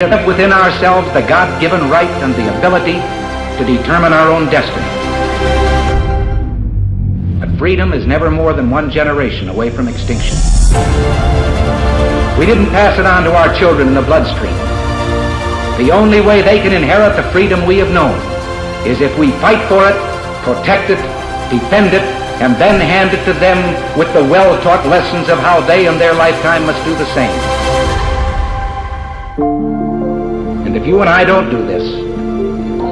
have within ourselves the God-given right and the ability to determine our own destiny. But freedom is never more than one generation away from extinction. We didn't pass it on to our children in the bloodstream. The only way they can inherit the freedom we have known is if we fight for it, protect it, defend it, and then hand it to them with the well-taught lessons of how they in their lifetime must do the same. And if you and I don't do this,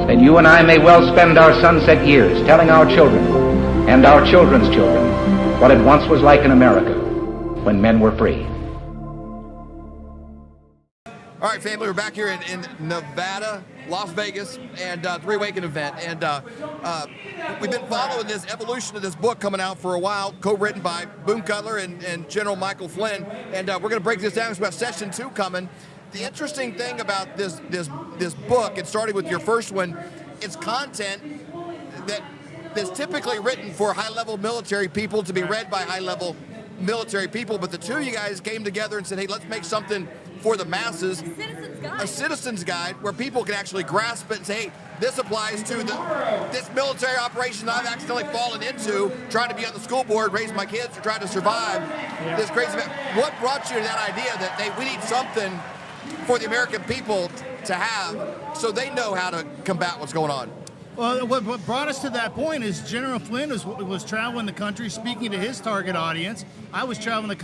then you and I may well spend our sunset years telling our children and our children's children what it once was like in America when men were free. All right, family, we're back here in Nevada, Las Vegas, and the ReAwaken event. And we've been following this evolution of this book coming out for a while, co-written by Boone Cutler and General Michael Flynn. And we're going to break this down. It's about session 2 coming. The interesting thing about this book, and starting with your first one, it's content that's typically written for high-level military people to be read by high-level military people. But the two of you guys came together and said, hey, let's make something for the masses, a citizen's guide where people can actually grasp it and say, hey, this applies to this military operation I've accidentally fallen into, trying to be on the school board, raise my kids, or trying to survive this crazy event. What brought you to that idea that, hey, we need something for the American people to have so they know how to combat what's going on? Well, what brought us to that point is General Flynn was traveling the country speaking to his target audience. I was traveling the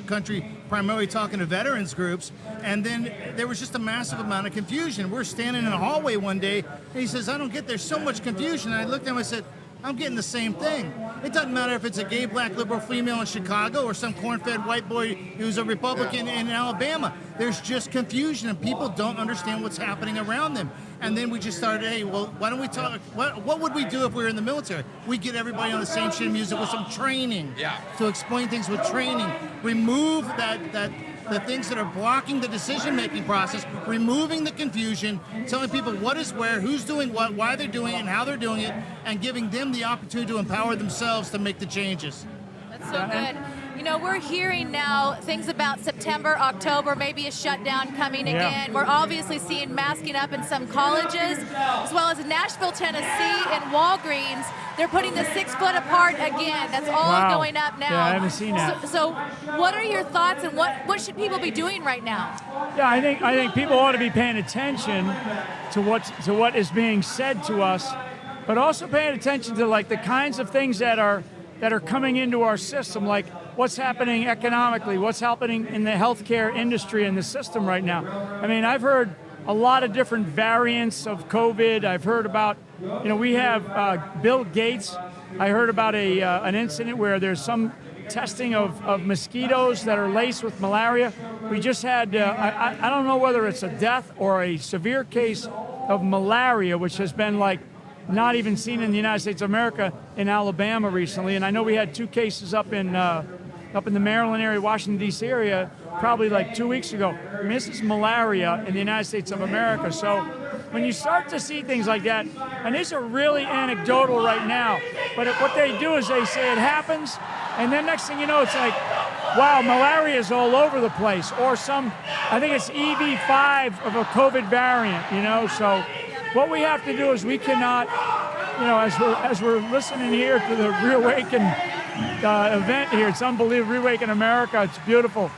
country primarily talking to veterans groups, and then there was just a massive amount of confusion. We're standing in a hallway one day, and he says, I don't get, there's so much confusion. And I looked at him and I said, I'm getting the same thing. It doesn't matter if it's a gay, black, liberal female in Chicago or some corn-fed white boy who's a Republican in Alabama. There's just confusion, and people don't understand what's happening around them. And then we just started, hey, well, why don't we talk, what would we do if we were in the military? We get everybody on the same sheet of music with some training to explain things with training. Remove the things that are blocking the decision-making process, removing the confusion, telling people what is where, who's doing what, why they're doing it, and how they're doing it, and giving them the opportunity to empower themselves to make the changes. That's so good. You know, we're hearing now things about September, October, maybe a shutdown coming again. We're obviously seeing masking up in some colleges, as well as in Nashville, Tennessee, and Walgreens. They're putting the 6 foot apart again. That's all going up now. Yeah, I haven't seen that. So what are your thoughts, and what should people be doing right now? Yeah, I think people ought to be paying attention to what is being said to us, but also paying attention to like the kinds of things that are coming into our system, like what's happening economically, what's happening in the healthcare industry and the system right now. I mean, I've heard a lot of different variants of COVID. I've heard about, we have Bill Gates. I heard about an incident where there's some testing of mosquitoes that are laced with malaria. We just had, I don't know whether it's a death or a severe case of malaria, which has been like not even seen in the United States of America, in Alabama recently. And I know we had 2 cases up in the Maryland area, Washington, D.C. area, probably like 2 weeks ago. I mean, this is malaria in the United States of America. So when you start to see things like that, and these are really anecdotal right now, but what they do is they say it happens, and then next thing you know, it's like, wow, malaria is all over the place. Or I think it's EV5 of a COVID variant, so what we have to do is we cannot, as we're listening here to the ReAwaken event here, it's unbelievable. ReAwaken America, it's beautiful.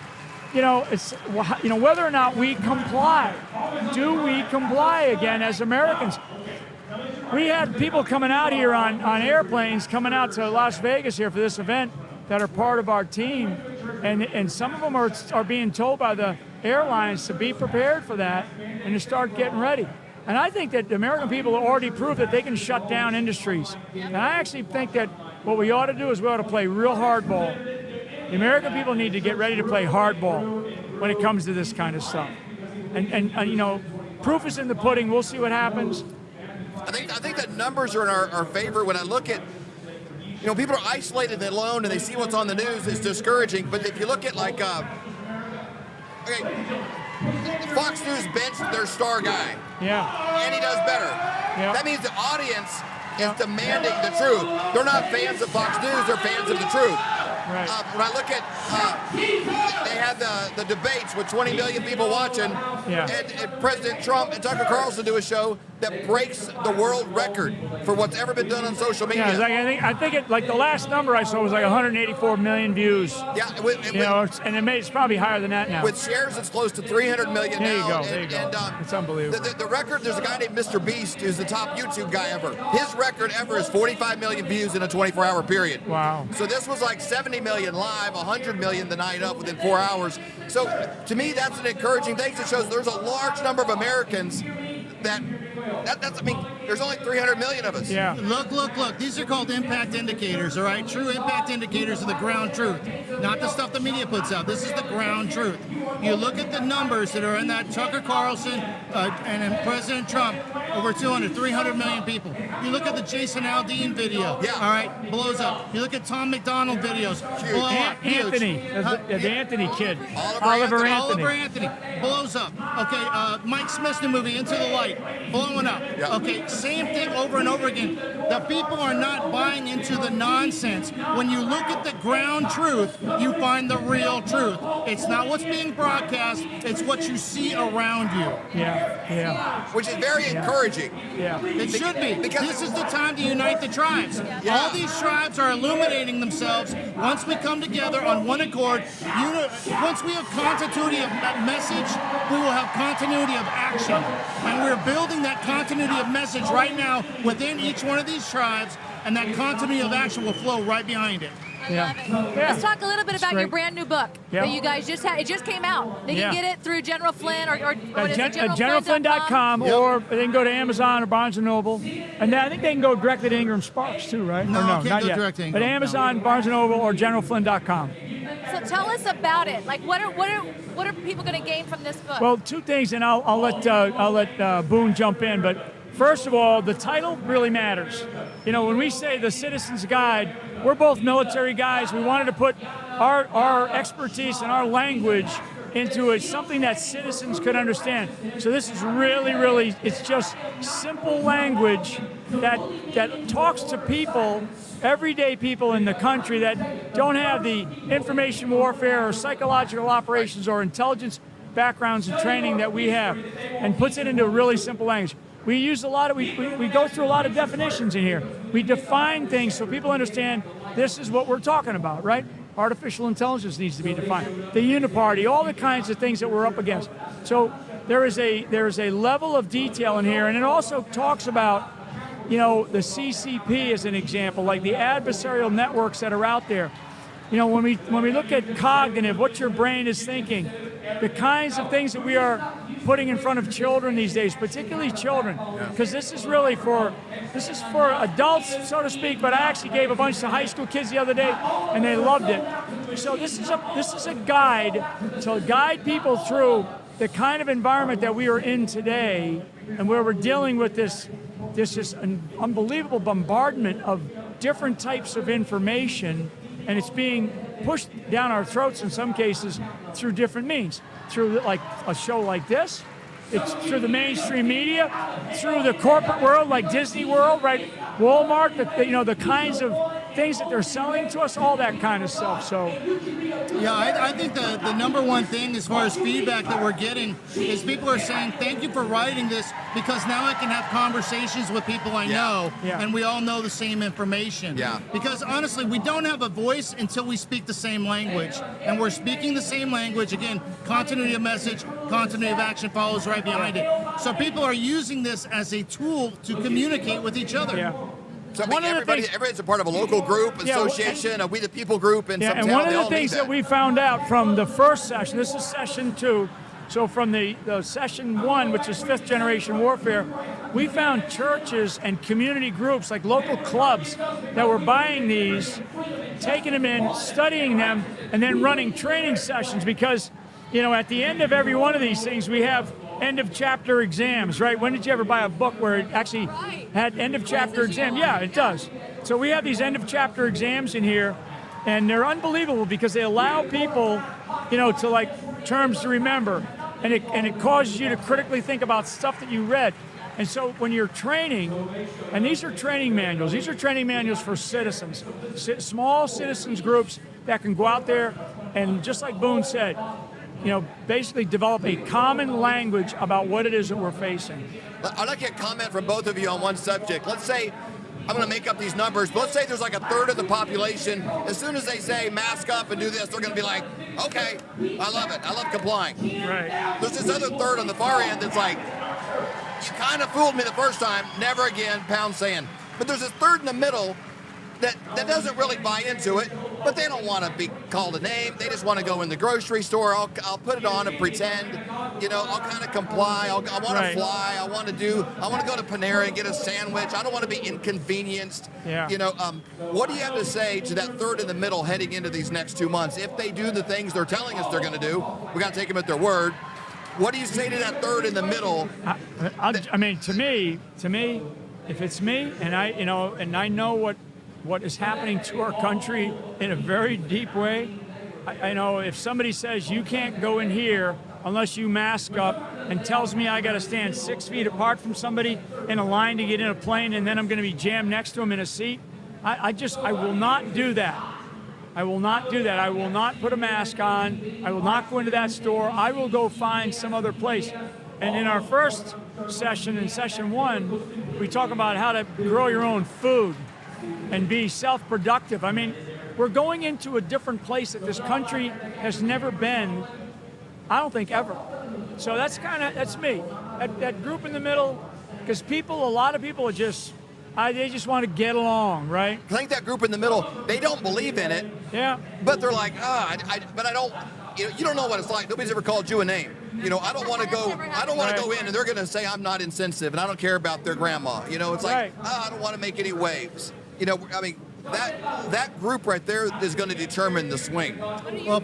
It's whether or not we comply. Do we comply again as Americans? We had people coming out here on airplanes coming out to Las Vegas here for this event that are part of our team, and some of them are being told by the airlines to be prepared for that and to start getting ready. And I think that the American people have already proved that they can shut down industries. And I actually think that what we ought to do is we ought to play real hardball. The American people need to get ready to play hardball when it comes to this kind of stuff. And proof is in the pudding. We'll see what happens. I think that numbers are in our favor. When I look at, people are isolated and alone, and they see what's on the news. It's discouraging. But if you look at Fox News benched their star guy. Yeah. And he does better. Yeah. That means the audience is demanding the truth. They're not fans of Fox News, they're fans of the truth. Right. When I look at they had the debates with 20 million people watching, Yeah. and President Trump and Tucker Carlson do a show that breaks the world record for what's ever been done on social media. Yeah, it's like, I think it, like the last number I saw was like 184 million views. Yeah, And it's probably higher than that now. with shares, it's close to 300 million There you now. go, there you go. It's unbelievable. The record, there's a guy named Mr. Beast who's the top YouTube guy ever. His record ever is 45 million views in a 24-hour period. Wow. So this was like 70 million live, 100 million the night up within 4 hours. So to me, that's an encouraging thing. It shows there's a large number of Americans that's, I mean, there's only 300 million of us. Yeah. Look. These are called impact indicators, all right? True impact indicators of the ground truth, not the stuff the media puts out. This is the ground truth. You look at the numbers that are in that Tucker Carlson and in President Trump, over 200, 300 million people. You look at the Jason Aldean video, Yeah. all right, blows up. You look at Tom McDonald videos, blow up, huge. Anthony, the Anthony kid. Oliver Anthony blows up. Okay, Mike Smith's new movie, Into the Light, blowing up. Yeah. Okay, same thing over and over again. The people are not buying into the nonsense. When you look at the ground truth, you find the real truth. It's not what's being broadcast, it's what you see around you. Yeah. Which is very encouraging. Yeah. It should be. Because This is the time to unite the tribes. Yeah. All these tribes are illuminating themselves once we come together on one accord. Once we have continuity of message, we will have continuity of action. And we're building that continuity of message right now within each one of these tribes, and that continuity of action will flow right behind it. I love it. Let's talk a little bit about your great. brand new book Yeah. that you guys just had. It just came out. They can get it through General Flynn or what is it? GeneralFlynn.com, or they can go to Amazon or Barnes & Noble. And then I think they can go directly to Ingram Sparks too, right? No, Or can't not go yet. direct to But Ingram, Amazon, Barnes & Noble, or GeneralFlynn.com. So tell us about it. Like, what are people going to gain from this book? Well, two things, and I'll let Boone jump in. But first of all, the title really matters. You know, when we say the Citizen's Guide, we're both military guys. We wanted to put our expertise and our language into something that citizens could understand. So this is really, it's just simple language that talks to people, everyday people in the country that don't have the information warfare or psychological operations or intelligence backgrounds and training that we have, and puts it into a really simple language. We use a lot of, we go through a lot of definitions in here. We define things so people understand this is what we're talking about, right? Artificial intelligence needs to be defined. The uniparty, all the kinds of things that we're up against. So there is a level of detail in here, and it also talks about, you know, the CCP as an example, like the adversarial networks that are out there. You know, when we look at cognitive, what your brain is thinking, the kinds of things that we are putting in front of children these days, particularly children, because this is for adults, so to speak. But I actually gave a bunch to high school kids the other day, and they loved it. So this is a guide to guide people through the kind of environment that we are in today, and where we're dealing with this an unbelievable bombardment of different types of information. And it's being pushed down our throats in some cases through different means. Through like a show like this, it's through the mainstream media, through the corporate world like Disney World, right? Walmart, the kinds of things that they're selling to us, all that kind of stuff. So, yeah, I think the number one thing as far as feedback that we're getting is people are saying, thank you for writing this, because now I can have conversations with people I know, and we all know the same information. Yeah. Because honestly, we don't have a voice until we speak the same language. And we're speaking the same language. Again, continuity of message, continuity of action follows right behind it. So people are using this as a tool to communicate with each other. yeah. So I mean, everybody's a part of a local group, association, a We the People group, and some and town. one of the things that we found out from the first session, this is session 2, so from the session 1, which is 5th generation warfare, we found churches and community groups, like local clubs, that were buying these, taking them in, studying them, and then running training sessions, because, you know, at the end of every one of these things, we have end of chapter exams, right? When did you ever buy a book where it actually had end of chapter exam? Yeah, it does. So we have these end of chapter exams in here, and they're unbelievable because they allow people, you know, to like terms to remember, and it causes you to critically think about stuff that you read. And so when you're training, and these are training manuals for citizens, small citizens groups that can go out there and just like Boone said, basically develop a common language about what it is that we're facing. I'd like to get a comment from both of you on one subject. Let's say, I'm going to make up these numbers, but let's say there's like a third of the population. As soon as they say mask up and do this, they're going to be like, okay, I love it. I love complying. Right. There's this other third on the far end that's like, you kind of fooled me the first time, never again, pound sand. But there's this third in the middle that doesn't really buy into it, but they don't want to be called a name. They just want to go in the grocery store. I'll put it on and pretend, I'll kind of comply. I want to fly. I want to go to Panera and get a sandwich. I don't want to be inconvenienced. Yeah. What do you have to say to that third in the middle heading into these next 2 months? If they do the things they're telling us they're going to do, we got to take them at their word. What do you say to that third in the middle? I mean, to me, if it's me and I know what is happening to our country in a very deep way. I know if somebody says you can't go in here unless you mask up and tells me I got to stand 6 feet apart from somebody in a line to get in a plane and then I'm going to be jammed next to them in a seat, I will not do that. I will not do that. I will not put a mask on. I will not go into that store. I will go find some other place. And in our first session, in session 1, we talk about how to grow your own food and be self-productive. I mean, we're going into a different place that this country has never been, I don't think ever. So that's me. That group in the middle, because a lot of people are they just want to get along, right? I think that group in the middle, they don't believe in it. Yeah. But they're like, but I don't, you don't know what it's like. Nobody's ever called you a name. I don't want to go in and they're going to say I'm not insensitive and I don't care about their grandma. It's like, I don't want to make any waves. That group right there is going to determine the swing. Well,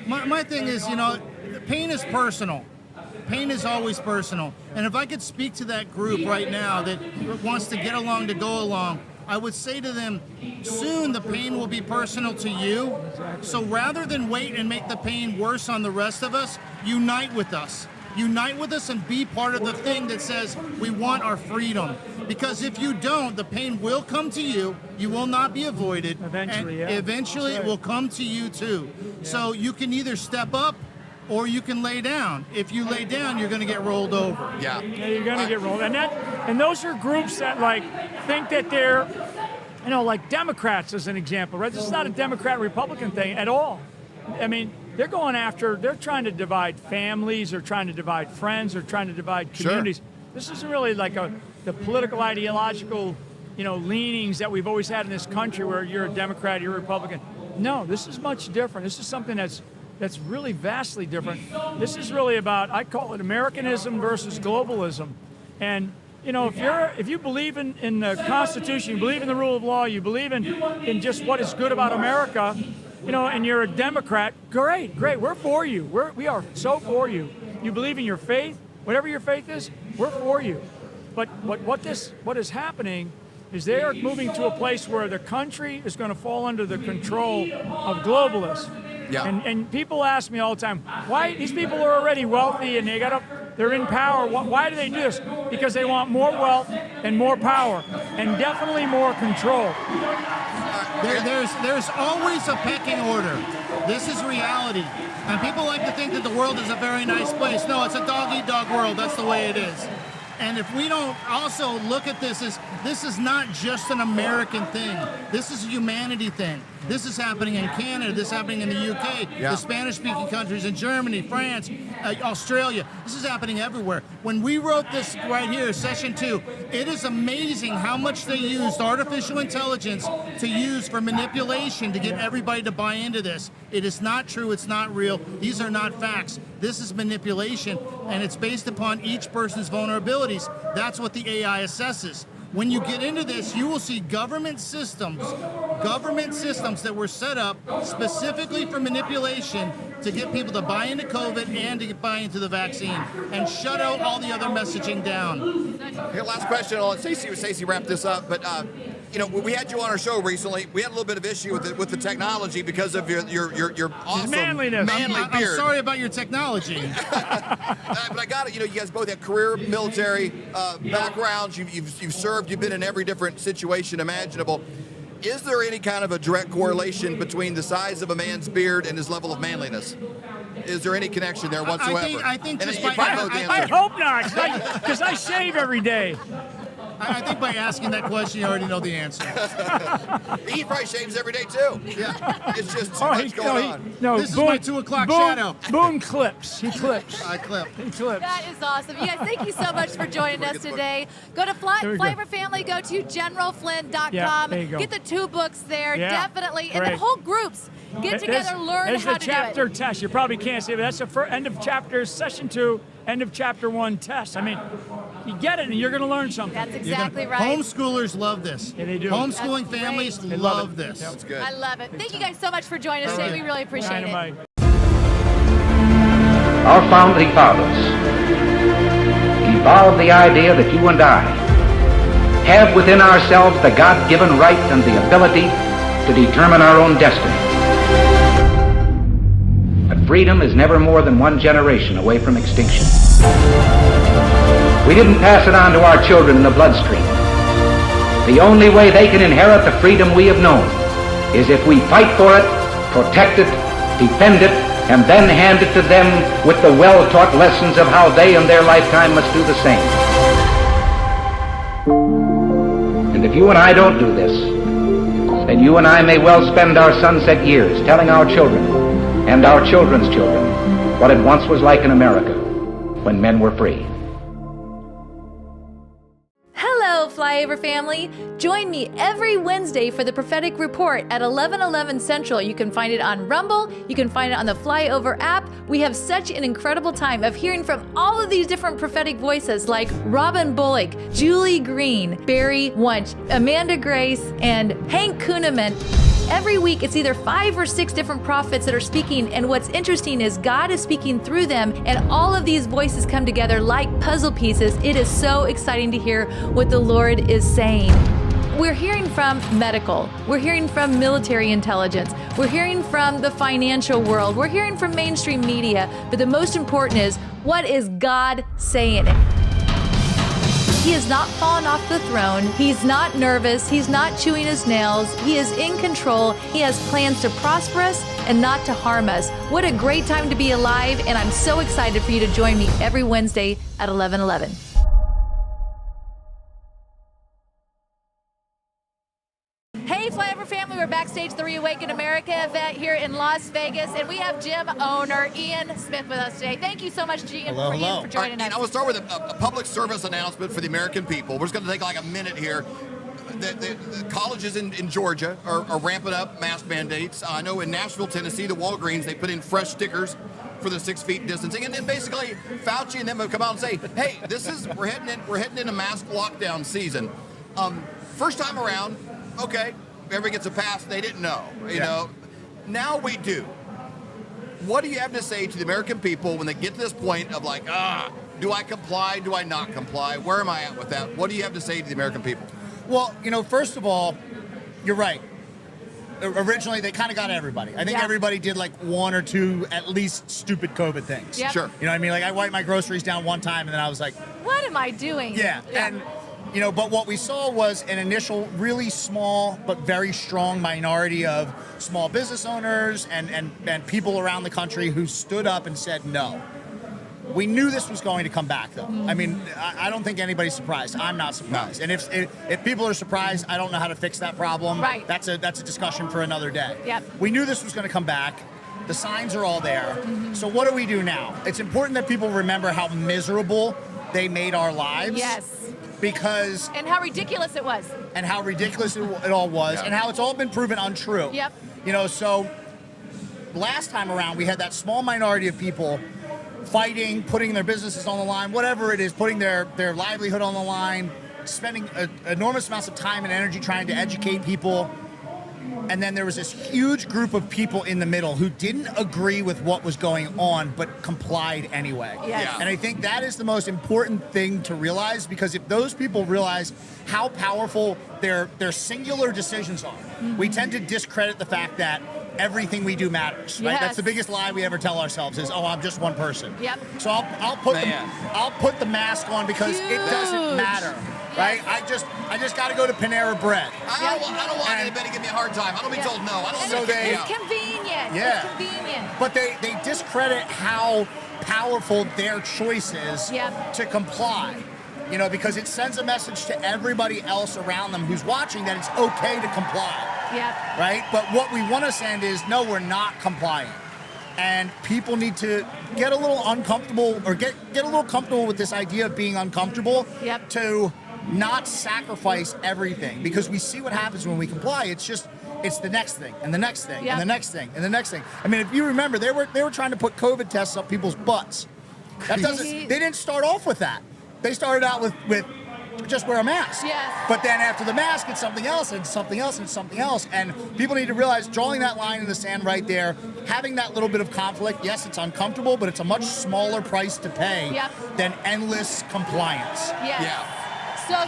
my thing is, pain is personal. Pain is always personal. And if I could speak to that group right now that wants to get along to go along, I would say to them, soon the pain will be personal to you. So rather than wait and make the pain worse on the rest of us, unite with us. Unite with us and be part of the thing that says we want our freedom. Because if you don't, the pain will come to you. You will not be avoided. Eventually, and eventually it will come to you too. Yeah. So you can either step up or you can lay down. If you lay down, you're going to get rolled over. Yeah, you're going to get rolled. And those are groups that think that they're, like Democrats as an example, right? This is not a Democrat-Republican thing at all. I mean, they're trying to divide families, they're trying to divide friends, they're trying to divide communities. Sure. This isn't really like the political ideological, leanings that we've always had in this country where you're a Democrat, you're a Republican. No, this is much different. This is something that's really vastly different. This is really about, I call it Americanism versus globalism. And, if you believe in the Constitution, you believe in the rule of law, you believe in just what is good about America, and you're a Democrat, great, we're for you. We are so for you. You believe in your faith, whatever your faith is, we're for you. But what is happening is they are moving to a place where the country is going to fall under the control of globalists. Yeah. And people ask me all the time, why these people are already wealthy and they're in power. Why do they do this? Because they want more wealth and more power and definitely more control. There's always a pecking order. This is reality. And people like to think that the world is a very nice place. No, it's a dog-eat-dog world. That's the way it is. And if we don't also look at this as, this is not just an American thing. This is a humanity thing. This is happening in Canada. This is happening in the UK, the Spanish-speaking countries, in Germany, France, Australia. This is happening everywhere. When we wrote this right here, Session 2, it is amazing how much they used artificial intelligence to use for manipulation to get everybody to buy into this. It is not true. It's not real. These are not facts. This is manipulation, and it's based upon each person's vulnerabilities. That's what the AI assesses. When you get into this, you will see government systems that were set up specifically for manipulation to get people to buy into COVID and to buy into the vaccine and shut out all the other messaging down. Here, last question. I'll let Stacey wrap this up. But we had you on our show recently. We had a little bit of issue with the technology because of your awesome manly beard. I'm sorry about your technology. But I got it. You guys both have career military backgrounds. You've served. You've been in every different situation imaginable. Is there any kind of a direct correlation between the size of a man's beard and his level of manliness? Is there any connection there whatsoever? I think And just if by- I know the I answer. hope not, because I shave every day. I think by asking that question, you already know the answer. He probably shaves every day too. Yeah. It's just too much going on. No, This is my 2 o'clock shadow. Boone clips. He clips. I clip. He clips. That is awesome. You guys, thank you so much for joining us today. Go to There we go. Flyover Family, go to generalflynn.com. Yeah, there you go. Get the 2 books there, Yeah, definitely. And then great. whole groups get together, learn there's how the to chapter do it. test. You probably can't see it, but that's the end of chapter session 2, end of chapter 1 test. I mean, you get it and you're going to learn something. That's exactly right. Homeschoolers love this. Yeah, they do. Homeschooling That's families great. They love it. this. Yep. That's good. I love it. Thank you guys so much for joining us today. We really appreciate it. Dynamite. Our founding fathers evolved the idea that you and I have within ourselves the God-given right and the ability to determine our own destiny. But freedom is never more than one generation away from extinction. We didn't pass it on to our children in the bloodstream. The only way they can inherit the freedom we have known is if we fight for it, protect it, defend it, and then hand it to them with the well-taught lessons of how they in their lifetime must do the same. And if you and I don't do this, then you and I may well spend our sunset years telling our children and our children's children what it once was like in America when men were free. Hello, Flyover family. Join me every Wednesday for the Prophetic Report at 11:11 Central. You can find it on Rumble. You can find it on the Flyover app. We have such an incredible time of hearing from all of these different prophetic voices like Robin Bullock, Julie Green, Barry Wunsch, Amanda Grace, and Hank Kuhneman. Every week, it's either 5 or 6 different prophets that are speaking, and what's interesting is God is speaking through them, and all of these voices come together like puzzle pieces. It is so exciting to hear what the Lord is saying. We're hearing from medical, we're hearing from military intelligence, we're hearing from the financial world, we're hearing from mainstream media, but the most important is, what is God saying? He has not fallen off the throne. He's not nervous. He's not chewing his nails. He is in control. He has plans to prosper us and not to harm us. What a great time to be alive, and I'm so excited for you to join me every Wednesday at 11:11. Hey, Flyover family, we're backstage at the ReAwaken America event here in Las Vegas, and we have gym owner Ian Smith with us today. Thank you so much, Ian, Hello, for hello. joining us. I will start with a public service announcement for the American people. We're just going to take like a minute here. The colleges in Georgia are ramping up mask mandates. I know in Nashville, Tennessee, the Walgreens, they put in fresh stickers for the 6 feet distancing, and then basically Fauci and them have come out and say, "Hey, we're heading into mask lockdown season." First time around, okay, everybody gets a pass. They didn't know, you know. Now we do. What do you have to say to the American people when they get to this point of like, do I comply? Do I not comply? Where am I at with that? What do you have to say to the American people? Well, first of all, you're right. Originally, they kind of got everybody. I think everybody did like 1 or 2 at least stupid COVID things. Yep. Sure. You know what I mean? Like I wiped my groceries down one time and then I was like, What am I doing? and but what we saw was an initial really small but very strong minority of small business owners and people around the country who stood up and said no. We knew this was going to come back, though. I mean, I don't think anybody's surprised. I'm not surprised. And if people are surprised, I don't know how to fix that problem. Right. That's a discussion for another day. Yep. We knew this was going to come back. The signs are all there. So what do we do now? It's important that people remember how miserable they made our lives. Yes. Because And how ridiculous it was. and how ridiculous it all was, and how it's all been proven untrue. Yep. So last time around, we had that small minority of people fighting, putting their businesses on the line, whatever it is, putting their livelihood on the line, spending enormous amounts of time and energy trying to educate people. And then there was this huge group of people in the middle who didn't agree with what was going on, but complied anyway. Yes. Yeah. And I think that is the most important thing to realize, because if those people realize how powerful their singular decisions are, we tend to discredit the fact that everything we do matters, right? Yes. That's the biggest lie we ever tell ourselves is, oh, I'm just one person. Yep. So I'll put the mask on because it doesn't Huge. matter, Yes. right? I just got to go to Panera Bread. I don't want anybody to give me a hard time. I don't be told no. I don't And want to kick me it's out. convenient. Yeah. It's convenient. But they discredit how powerful their choice is Yep. to comply. You know, because it sends a message to everybody else around them who's watching that it's okay to comply. Yep. Right? But what we want to send is, no, we're not complying. And people need to get a little uncomfortable or get a little comfortable with this idea of being uncomfortable Yep. to not sacrifice everything. Because we see what happens when we comply. It's the next thing and the next thing Yep. and the next thing and the next thing. I mean, if you remember, they were trying to put COVID tests up people's butts. That doesn't. They didn't start off with that. They started out with just wear a mask. Yes. But then after the mask, it's something else and something else and something else. And people need to realize drawing that line in the sand right there, having that little bit of conflict, yes, it's uncomfortable, but it's a much smaller price to pay Yep. than endless compliance. Yes. Yeah.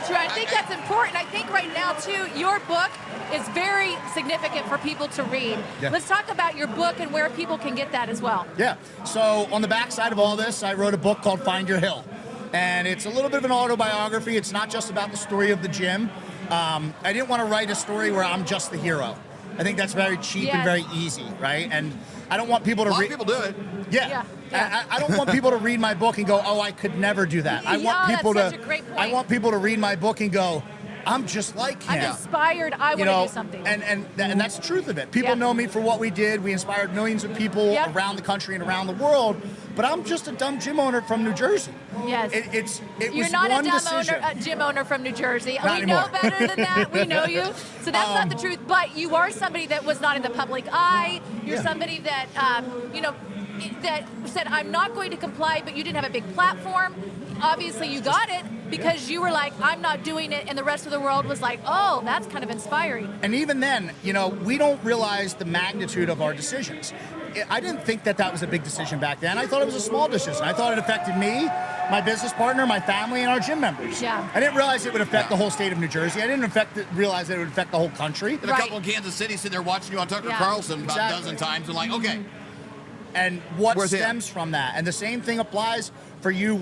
So true. I think that's important. I think right now, too, your book is very significant for people to read. Yeah. Let's talk about your book and where people can get that as well. Yeah. So on the backside of all this, I wrote a book called Find Your Hill. And it's a little bit of an autobiography. It's not just about the story of the gym. I didn't want to write a story where I'm just the hero. I think that's very cheap and Yes. very easy, right? And I don't want people to A lot of read. people do it. Yeah. Yeah. I don't want people to read my book and go, oh, I could never do that. I want Yeah, people that's to. such a great point. I want people to read my book and go, I'm just like him. I'm inspired. I want to do something. And that's the truth of it. People Yep. know me for what we did. We inspired millions of people Yep. around the country and around the world. But I'm just a dumb gym owner from New Jersey. Yes. It You're was not one a dumb decision. owner, a gym owner from New Jersey. Not We know anymore. better than that. We know you. So that's not the truth. But you are somebody that was not in the public eye. You're Yeah. somebody that, that said, I'm not going to comply, but you didn't have a big platform. Obviously, you got it because you were like, I'm not doing it. And the rest of the world was like, oh, that's kind of inspiring. And even then, we don't realize the magnitude of our decisions. I didn't think that was a big decision back then. I thought it was a small decision. I thought it affected me, my business partner, my family, and our gym members. Yeah. I didn't realize it would affect the whole state of New Jersey. I didn't realize that it would affect the whole country. And a couple in Kansas City sitting there watching you on Tucker Yeah. Carlson about Exactly. a dozen times and like, okay, And what Where's it? stems from that? And the same thing applies for you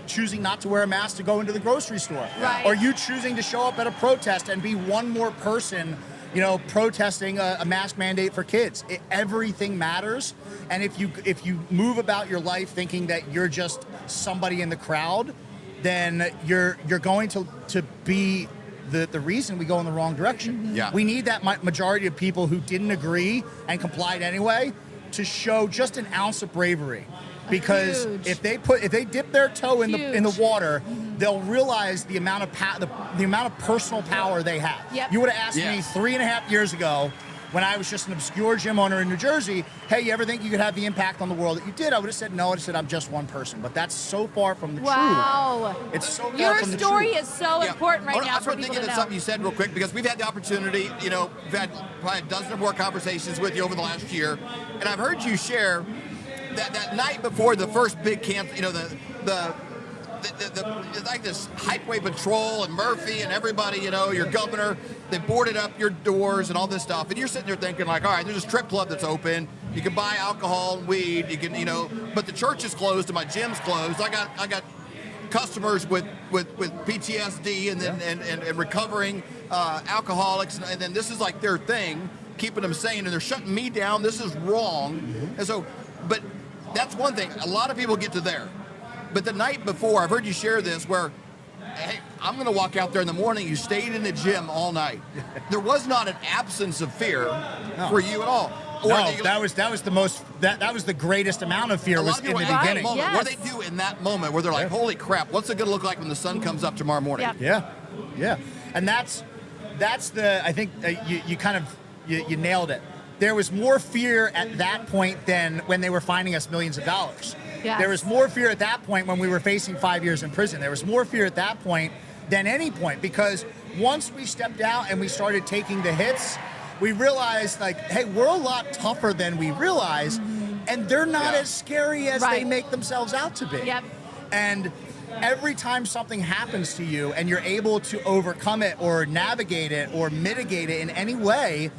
choosing not to wear a mask to go into the grocery store. Right. Or you choosing to show up at a protest and be one more person, protesting a mask mandate for kids. Everything matters. And if you move about your life thinking that you're just somebody in the crowd, then you're going to be the reason we go in the wrong direction. Yeah. We need that majority of people who didn't agree and complied anyway to show just an ounce of bravery, because Huge. if they dip their toe in the Huge. water, they'll realize the amount of the amount of personal power they have. Yep. You would have asked me Yes. 3.5 years ago, when I was just an obscure gym owner in New Jersey, hey, you ever think you could have the impact on the world that you did? I would have said no. I would have said I'm just one person. But that's so far from the Wow. truth. It's so far Your from the story truth. is so Yeah. important right I now just for want to people dig to into know. something you said real quick, because we've had the opportunity, we've had probably a dozen or more conversations with you over the last year, and I've heard you share that night before the first big camp, it's like this Highway Patrol and Murphy and everybody, your governor, they boarded up your doors and all this stuff, and you're sitting there thinking like, all right, there's a strip club that's open, you can buy alcohol and weed, you can, but the church is closed and my gym's closed. I got customers with PTSD and then and recovering alcoholics, and then this is like their thing, keeping them sane, and they're shutting me down. This is wrong. And so, but that's one thing. A lot of people get to there. But the night before, I've heard you share this where, hey, I'm going to walk out there in the morning. You stayed in the gym all night. There was not an absence of fear for you at all. Or No, that was the greatest amount of fear a lot was of in people the at that beginning. moment, Yes. what they do in that moment where they're like, holy crap, what's it going to look like when the sun comes up tomorrow morning? Yep. Yeah, and that's I think you nailed it. There was more fear at that point than when they were fining us millions of dollars. Yes. There was more fear at that point when we were facing 5 years in prison. There was more fear at that point than any point, because once we stepped out and we started taking the hits, we realized, like, hey, we're a lot tougher than we realize, and they're not as scary as they Right. make themselves out to be. Yep. And every time something happens to you and you're able to overcome it or navigate it or mitigate it in any way,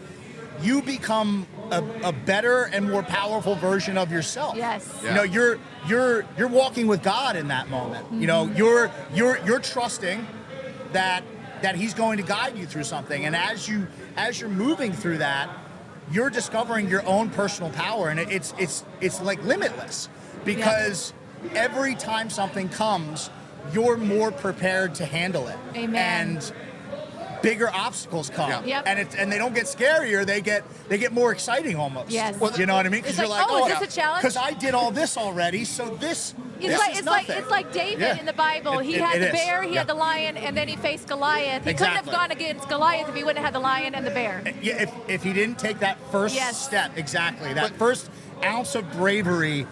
you become a better and more powerful version of yourself. Yes. You know, you're walking with God in that moment. You know, you're trusting that He's going to guide you through something, and as you're moving through that, you're discovering your own personal power, and it's like limitless, because every time something comes, you're more prepared to handle it. Amen. And bigger obstacles come, Yep. and they don't get scarier; they get more exciting almost. Yes. You know what I mean? Because It's you're like, like, is this a challenge? Because I did all this already, so this is nothing. It's like David in the Bible. He had the bear, he had the lion, and then he faced Goliath. He couldn't have gone against Goliath if he wouldn't have had the lion and the bear. Yeah, if he didn't take that first step, exactly, that first ounce of bravery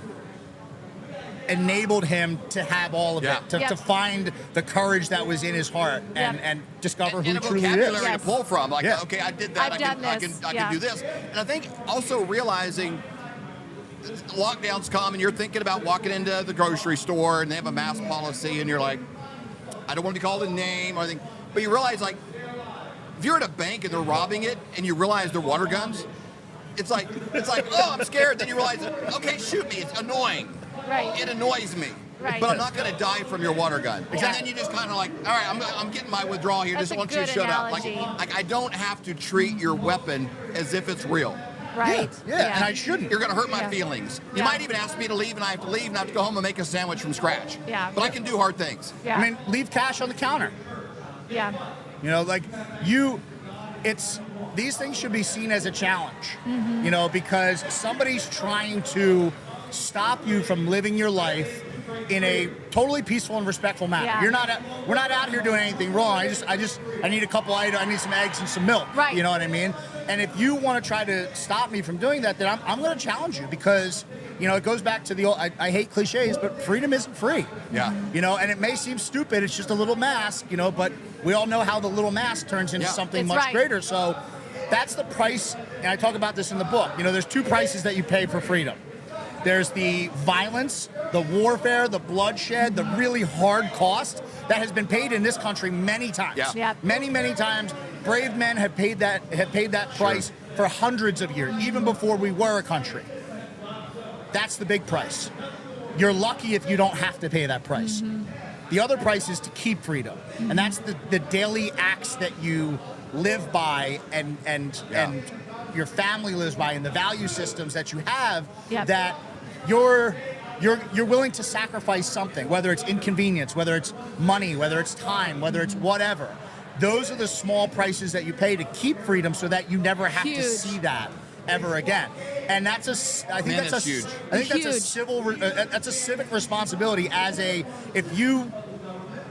enabled him to have all of it, to find the courage that was in his heart and discover who and a truly vocabulary is. to pull from. Like, okay, I did that. I've done this. I can do this. And I think also realizing lockdowns come and you're thinking about walking into the grocery store and they have a mask policy and you're like, I don't want to be called a name or anything. But you realize, like, if you're at a bank and they're robbing it and you realize they're water guns, it's like, oh, I'm scared. Then you realize, okay, shoot me. It's annoying. Right. It annoys me. Right. But I'm not going to die from your water gun. Exactly. And then you just kind of like, all right, I'm getting my withdrawal here. That's Just a want you to good shut up. analogy. Like I don't have to treat your weapon as if it's real. Right. Yeah, and I shouldn't. You're going to hurt my feelings. You Yeah. might even ask me to leave, and I have to leave, and I have to go home and make a sandwich from scratch. Yeah. But I can do hard things. Yeah. I mean, leave cash on the counter. Yeah. You know, like these things should be seen as a challenge, you know, because somebody's trying to stop you from living your life in a totally peaceful and respectful manner. Yeah. We're not out here doing anything wrong. I need a couple items. I need some eggs and some milk. Right. You know what I mean? And if you want to try to stop me from doing that, then I'm going to challenge you, because, you know, it goes back to the old, I hate cliches, but freedom isn't free. Yeah. You know, and it may seem stupid. It's just a little mask, you know, but we all know how the little mask turns into something It's much right. greater. So that's the price. And I talk about this in the book. You know, there's two prices that you pay for freedom. There's the violence, the warfare, the bloodshed, the really hard cost that has been paid in this country many times. Yeah. Yep. Many, many times. Brave men have paid that price for hundreds of years, even before we were a country. That's the big price. You're lucky if you don't have to pay that price. The other price is to keep freedom, and that's the daily acts that you live by and your family lives by, and the value systems that you have that you're willing to sacrifice something, whether it's inconvenience, whether it's money, whether it's time, whether it's whatever. Those are the small prices that you pay to keep freedom, so that you never have to see that ever again. And that's I think that's huge. I think that's a civic responsibility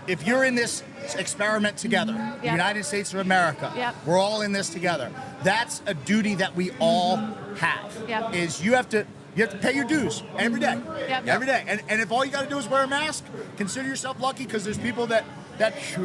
if you're in this experiment together, the United States of America, we're all in this together. That's a duty that we all have. Is you have to pay your dues every day. Every day. And if all you got to do is wear a mask, consider yourself lucky, because there's people that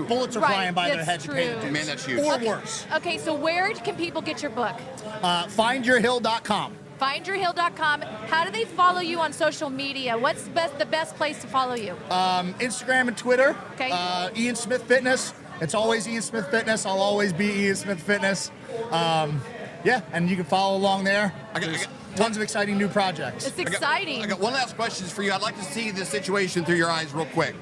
bullets are flying by their heads to pay the dues. Man, that's huge. Or worse. Okay, so where can people get your book? Findyourhill.com. Findyourhill.com. How do they follow you on social media? What's the best place to follow you? Instagram and Twitter. Okay. Ian Smith Fitness. It's always Ian Smith Fitness. I'll always be Ian Smith Fitness. And you can follow along there. There's tons of exciting new projects. It's exciting. I got one last question for you. I'd like to see the situation through your eyes real quick.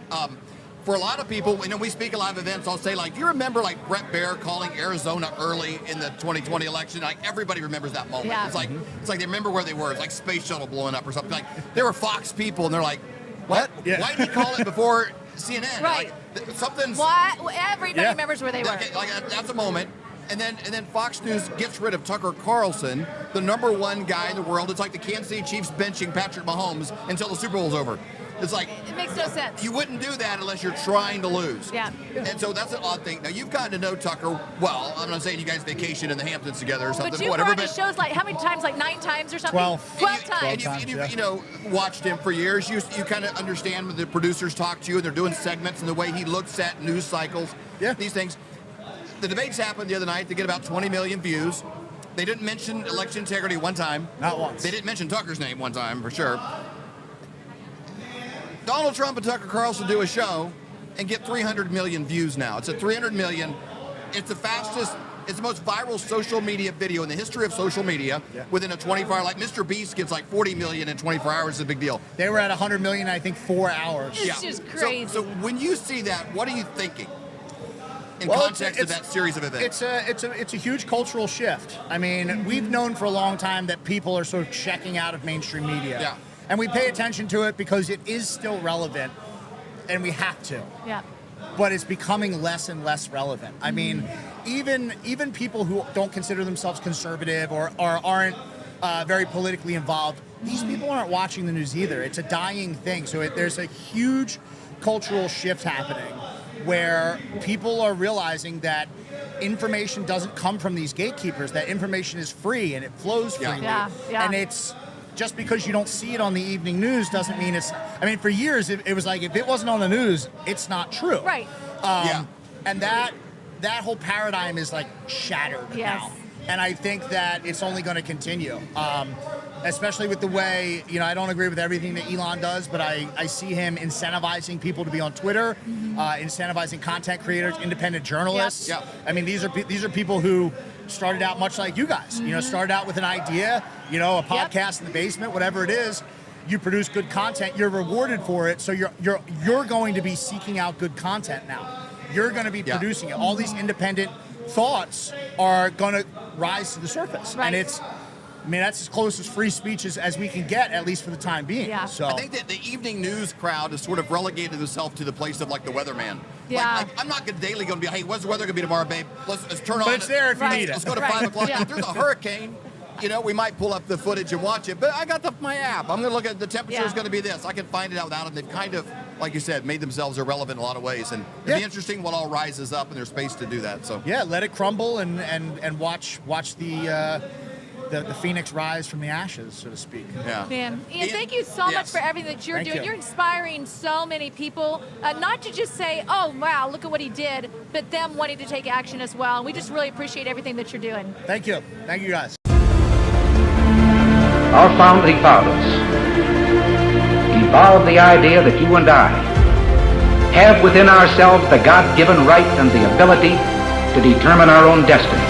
For a lot of people, you know, we speak at live events. I'll say, like, do you remember, like, Brett Baer calling Arizona early in the 2020 election? Like, everybody remembers that moment. Yeah. It's like they remember where they were. It's like space shuttle blowing up or something. Like, they were Fox people, and they're like, what? Yeah. Why did he call it before CNN? Right. Like, something's... What? Everybody remembers where they were. Like, that's a moment. And then Fox News gets rid of Tucker Carlson, the #1 guy in the world. It's like the Kansas City Chiefs benching Patrick Mahomes until the Super Bowl's over. It's like, It makes no sense. you wouldn't do that unless you're trying to lose. Yeah. And so that's an odd thing. Now, you've gotten to know Tucker well. I'm not saying you guys vacation in the Hamptons together or something. But you've whatever. heard his shows, like, how many times? Like 9 times or something? 12. 12 times. And you know, watched him for years. You kind of understand when the producers talk to you and they're doing segments and the way he looks at news cycles. Yeah. These things. The debates happened the other night. They get about 20 million views. They didn't mention election integrity one time. Not once. They didn't mention Tucker's name one time, for sure. Donald Trump and Tucker Carlson do a show and get 300 million views now. It's at 300 million. It's the fastest It's the most viral social media video in the history of social media within a 24-hour. Like Mr. Beast gets like 40 million in 24 hours. Is a big deal. They were at 100 million, I think, 4 hours. It's just crazy. So when you see that, what are you thinking in context of that series of events? It's a huge cultural shift. I mean, we've known for a long time that people are sort of checking out of mainstream media. Yeah. And we pay attention to it because it is still relevant, and we have to. Yeah. But it's becoming less and less relevant. I mean, even people who don't consider themselves conservative or aren't very politically involved, these people aren't watching the news either. It's a dying thing. So there's a huge cultural shift happening where people are realizing that information doesn't come from these gatekeepers, that information is free and it flows freely. Yeah. And it's just because you don't see it on the evening news doesn't mean it's, I mean, for years it was like, if it wasn't on the news, it's not true. Right. And that whole paradigm is like shattered now. And I think that it's only going to continue. Especially with the way, I don't agree with everything that Elon does, but I see him incentivizing people to be on Twitter, incentivizing content creators, independent journalists. Yep. I mean, these are people who started out much like you guys. Started out with an idea, a podcast in the basement, whatever it is. You produce good content, you're rewarded for it. So you're going to be seeking out good content now. You're going to be producing it. All these independent thoughts are going to rise to the surface, and that's as close as free speech as we can get, at least for the time being. Yeah. So I think that the evening news crowd has sort of relegated itself to the place of like the weatherman. Yeah. Like I'm not daily going to be, hey, what's the weather going to be tomorrow, babe? Let's turn on. But it's there if you need it. Let's go to 5 o'clock. If there's a hurricane, we might pull up the footage and watch it. But I got my app. I'm going to look at the temperature is going to be this. I can find it out without them. They've kind of, like you said, made themselves irrelevant in a lot of ways. And it'd be interesting what all rises up, and there's space to do that. So let it crumble and watch the phoenix rise from the ashes, so to speak. Yeah. Man, Ian, thank you so much for everything that you're doing. You're inspiring so many people, not to just say, oh, wow, look at what he did, but them wanting to take action as well. And we just really appreciate everything that you're doing. Thank you. Thank you, guys. Our founding fathers evolved the idea that you and I have within ourselves the God-given right and the ability to determine our own destiny.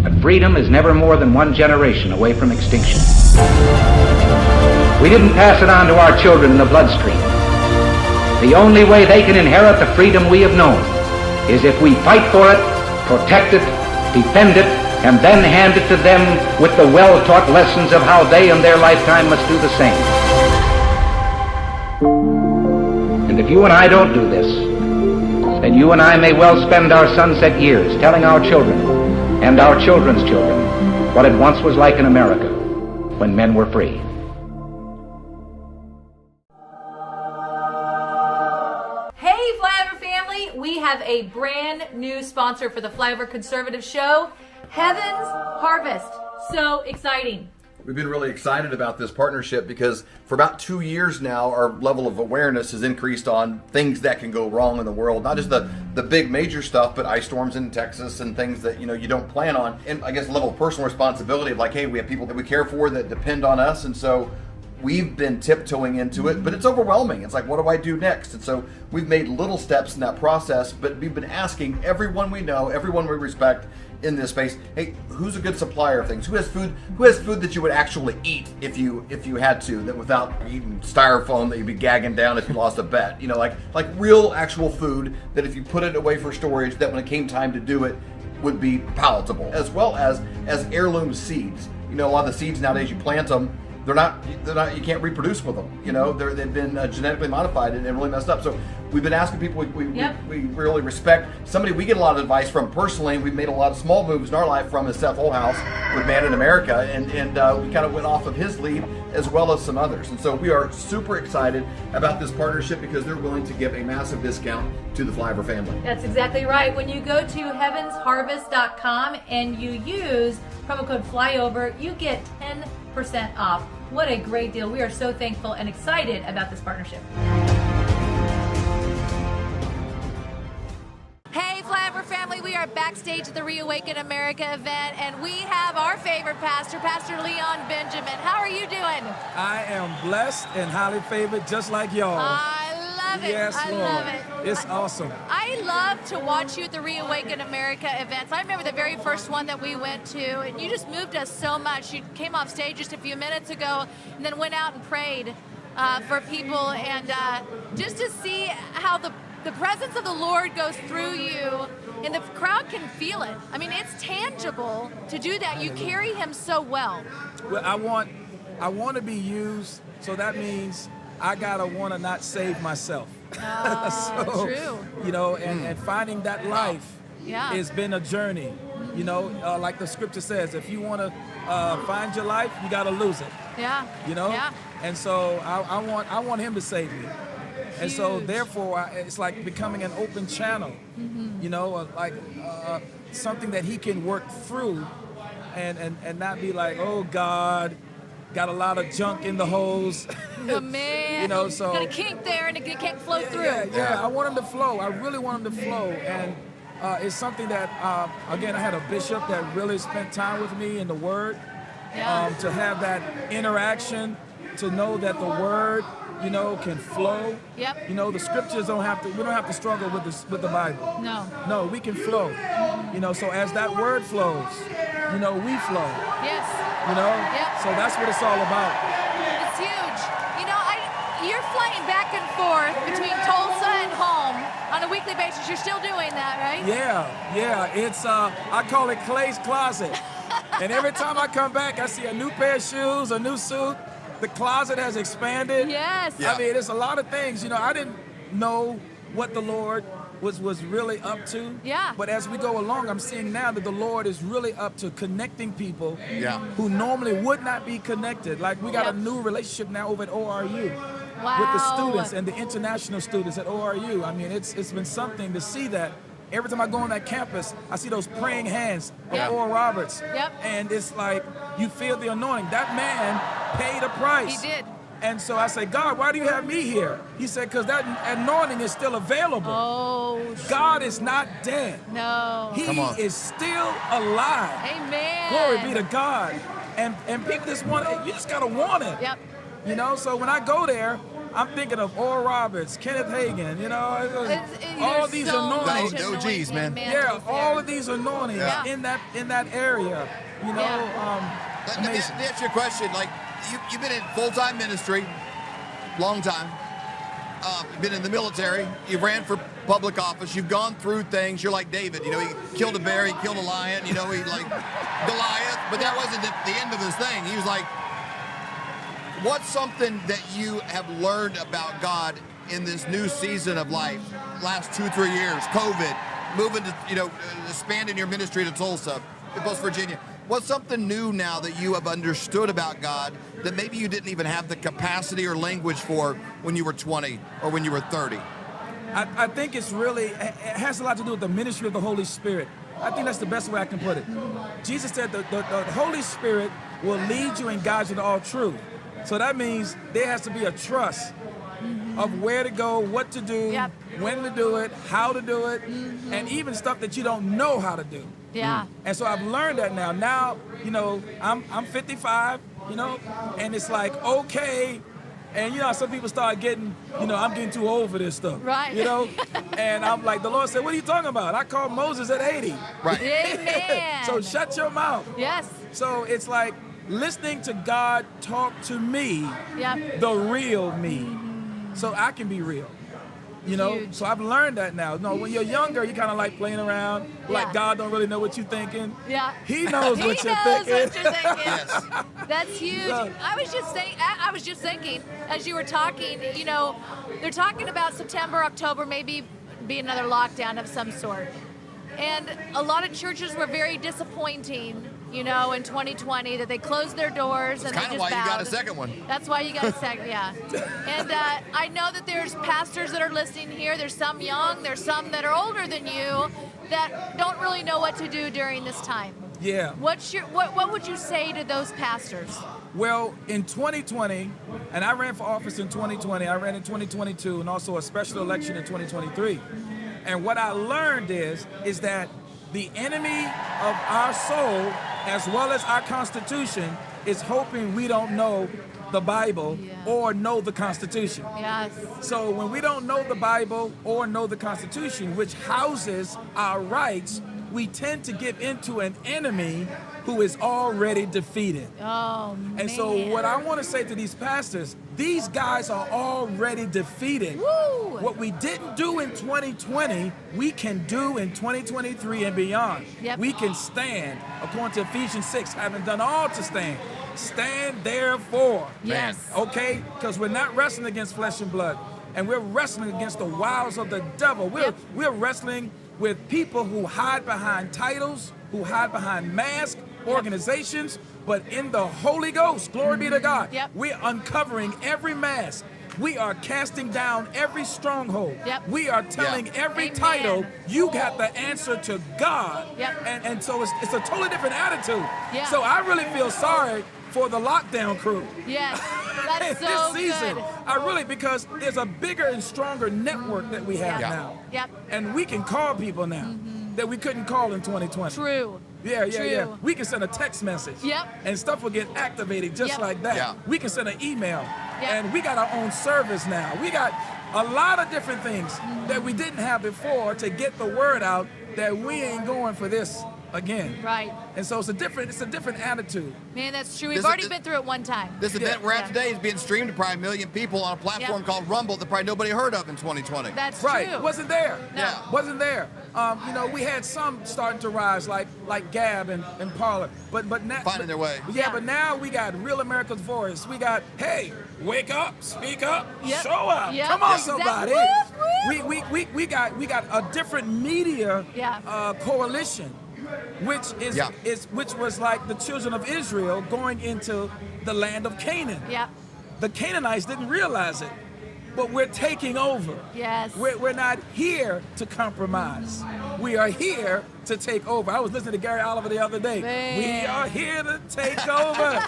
But freedom is never more than one generation away from extinction. We didn't pass it on to our children in the bloodstream. The only way they can inherit the freedom we have known is if we fight for it, protect it, defend it, and then hand it to them with the well-taught lessons of how they in their lifetime must do the same. And if you and I don't do this, then you and I may well spend our sunset years telling our children and our children's children what it once was like in America when men were free. Hey, Flyover family, we have a brand new sponsor for the Flyover Conservative Show, Heaven's Harvest. So exciting. We've been really excited about this partnership because for about 2 years now, our level of awareness has increased on things that can go wrong in the world. Not just the big major stuff, but ice storms in Texas and things that you don't plan on. And I guess a level of personal responsibility of like, hey, we have people that we care for that depend on us. And so we've been tiptoeing into it, but it's overwhelming. It's like, what do I do next? And so we've made little steps in that process, but we've been asking everyone we know, everyone we respect in this space, hey, who's a good supplier of things? Who has food that you would actually eat if you had to, that without eating styrofoam that you'd be gagging down if you lost a bet? Like real actual food that if you put it away for storage, that when it came time to do it would be palatable. As well as heirloom seeds. A lot of the seeds nowadays, you plant them, they're not. You can't reproduce with them. They've been genetically modified and really messed up. So we've been asking people we really respect. Somebody we get a lot of advice from personally. We've made a lot of small moves in our life from is Seth Holhouse with Man in America, and we kind of went off of his lead as well as some others. And so we are super excited about this partnership because they're willing to give a massive discount to the Flyover family. That's exactly right. When you go to heavensharvest.com and you use promo code Flyover, you get 10% off. What a great deal. We are so thankful and excited about this partnership. Hey, Flyover family, we are backstage at the ReAwaken America event, and we have our favorite pastor, Pastor Leon Benjamin. How are you doing? I am blessed and highly favored, just like y'all. I love it. Yes, I Lord. love it. It's awesome. I love to watch you at the ReAwaken America events. I remember the very first one that we went to, and you just moved us so much. You came off stage just a few minutes ago and then went out and prayed for people, and just to see how the presence of the Lord goes through you, and the crowd can feel it. I mean, it's tangible to do that. You carry him so well. Well, I want to be used, so that means I gotta want to not save myself. So, true. You know, and finding that life Yeah. has been a journey. You know, like the scripture says, if you want to find your life, you gotta lose it. Yeah. You know. Yeah. And so I want him to save me. And so Huge. therefore, it's like becoming an open channel. You know, like something that he can work through, and not be like, oh God, got a lot of junk in the hose. Oh, man. You know, so got a kink there and it can't flow through. Yeah, I want him to flow. I really want him to flow, and it's something that again, I had a bishop that really spent time with me in the Word. Yeah. To have that interaction, to know that the Word, you know, can flow. Yep. You know, the scriptures we don't have to struggle with the Bible. No, we can flow. You know, so as that Word flows, you know, we flow. Yes. You know. Yep. So that's what it's all about. It's huge. You know, you're flying back and forth between Tulsa and home on a weekly basis. You're still doing that, right? Yeah. It's I call it Clay's Closet. And every time I come back, I see a new pair of shoes, a new suit. The closet has expanded. Yes. I mean, it's a lot of things. You know, I didn't know what the Lord was really up to. Yeah. But as we go along, I'm seeing now that the Lord is really up to connecting people who normally would not be connected. Like we got a new relationship now over at ORU. Wow. With the students and the international students at ORU. I mean, it's been something to see that. Every time I go on that campus, I see those praying hands of Oral Roberts. Yep. And it's like, you feel the anointing. That man paid a price. He did. And so I say, God, why do you have me here? He said, because that anointing is still available. Oh. God is not dead. No. He is still alive. Amen. Glory be to God. And people just want it. You just got to want it. Yep. You know, so when I go there, I'm thinking of Oral Roberts, Kenneth Hagin, you know, all these anointings. No, geez, man. Yeah, all of these anointings in that area, you know. Let me ask you a question. Like, you've been in full-time ministry, long time. You've been in the military. You ran for public office. You've gone through things. You're like David. You know, he killed a bear. He killed a lion. You know, he like Goliath. But that wasn't the end of his thing. He was like, what's something that you have learned about God in this new season of life, last 2-3 years, COVID, moving to, you know, expanding your ministry to Tulsa, West Virginia? What's something new now that you have understood about God that maybe you didn't even have the capacity or language for when you were 20 or when you were 30? I think it has a lot to do with the ministry of the Holy Spirit. I think that's the best way I can put it. Jesus said the Holy Spirit will lead you and guide you to all truth. So that means there has to be a trust of where to go, what to do, when to do it, how to do it, and even stuff that you don't know how to do. Yeah. And so I've learned that now. Now, you know, I'm 55, you know, and it's like, okay. And, you know, some people start getting, you know, I'm getting too old for this stuff. Right. You know? And I'm like, the Lord said, what are you talking about? I called Moses at 80. Right. Amen. So shut your mouth. Yes. So it's like listening to God talk to me, the real me, so I can be real. You know, Huge. so I've learned that now. No, when you're younger, you kind of like playing around, like God don't really know what you're thinking. Yeah. He knows He what you're knows thinking. what you're thinking. Yes. That's huge. So- I was just thinking as you were talking, you know, they're talking about September, October, maybe be another lockdown of some sort. And a lot of churches were very disappointing, you know, in 2020 that they closed their doors and they That's kind just of why you got bowed. a second one. That's why you got a second, yeah. And I know that there's pastors that are listening here. There's some young, there's some that are older than you that don't really know what to do during this time. Yeah. What would you say to those pastors? Well, in 2020, and I ran for office in 2020, I ran in 2022, and also a special election in 2023. And what I learned is that the enemy of our soul, as well as our Constitution, is hoping we don't know the Bible Yeah. or know the Constitution. Yes. So when we don't know the Bible or know the Constitution, which houses our rights, we tend to give into an enemy who is already defeated. Oh, man. And so what I want to say to these pastors, these guys are already defeated. Woo! What we didn't do in 2020, we can do in 2023 and beyond. Yep. We can stand, according to Ephesians 6, having done all to stand. Stand therefore. Yes. Okay? Because we're not wrestling against flesh and blood. And we're wrestling against the wiles of the devil. We're wrestling with people who hide behind titles, who hide behind masks, organizations, but in the Holy Ghost, glory be to God, Yep. we're uncovering every mask. We are casting down every stronghold. Yep. We are telling every Amen. title, you got the answer to God. Yep. And so it's a totally different attitude. Yeah. So I really feel sorry for the lockdown crew. Yes. That's so this season. good. I really, because there's a bigger and stronger network that we have Yeah. now. Yep. And we can call people now that we couldn't call in 2020. True. Yeah. True. We can send a text message. Yep. And stuff will get activated just Yep. like that. Yeah. We can send an email. Yep. And we got our own service now. We got a lot of different things that we didn't have before to get the word out that we ain't going for this again. Right. And so it's a different attitude. Man, that's true. We've This- already this- been through it one time. This event we're at Yeah. today is being streamed to probably 1 million people on a platform Yep. called Rumble that probably nobody heard of in 2020. That's Right, true. wasn't there. No. Yeah. Wasn't there. We had some starting to rise, like Gab and Parler, but now Finding their way. Yeah, Yeah. but now we got Real America's Voice. We got, hey, wake up, speak up, Yep. show up. Yep. Come on, Exactly. somebody. Woo, woo. We got a different media Yeah. coalition, which is Yeah. which was like the children of Israel going into the land of Canaan. Yep. The Canaanites didn't realize it, but we're taking over. Yes. We're not here to compromise. We are here to take over. I was listening to Gary Oliver the other day. Man. We are here to take over.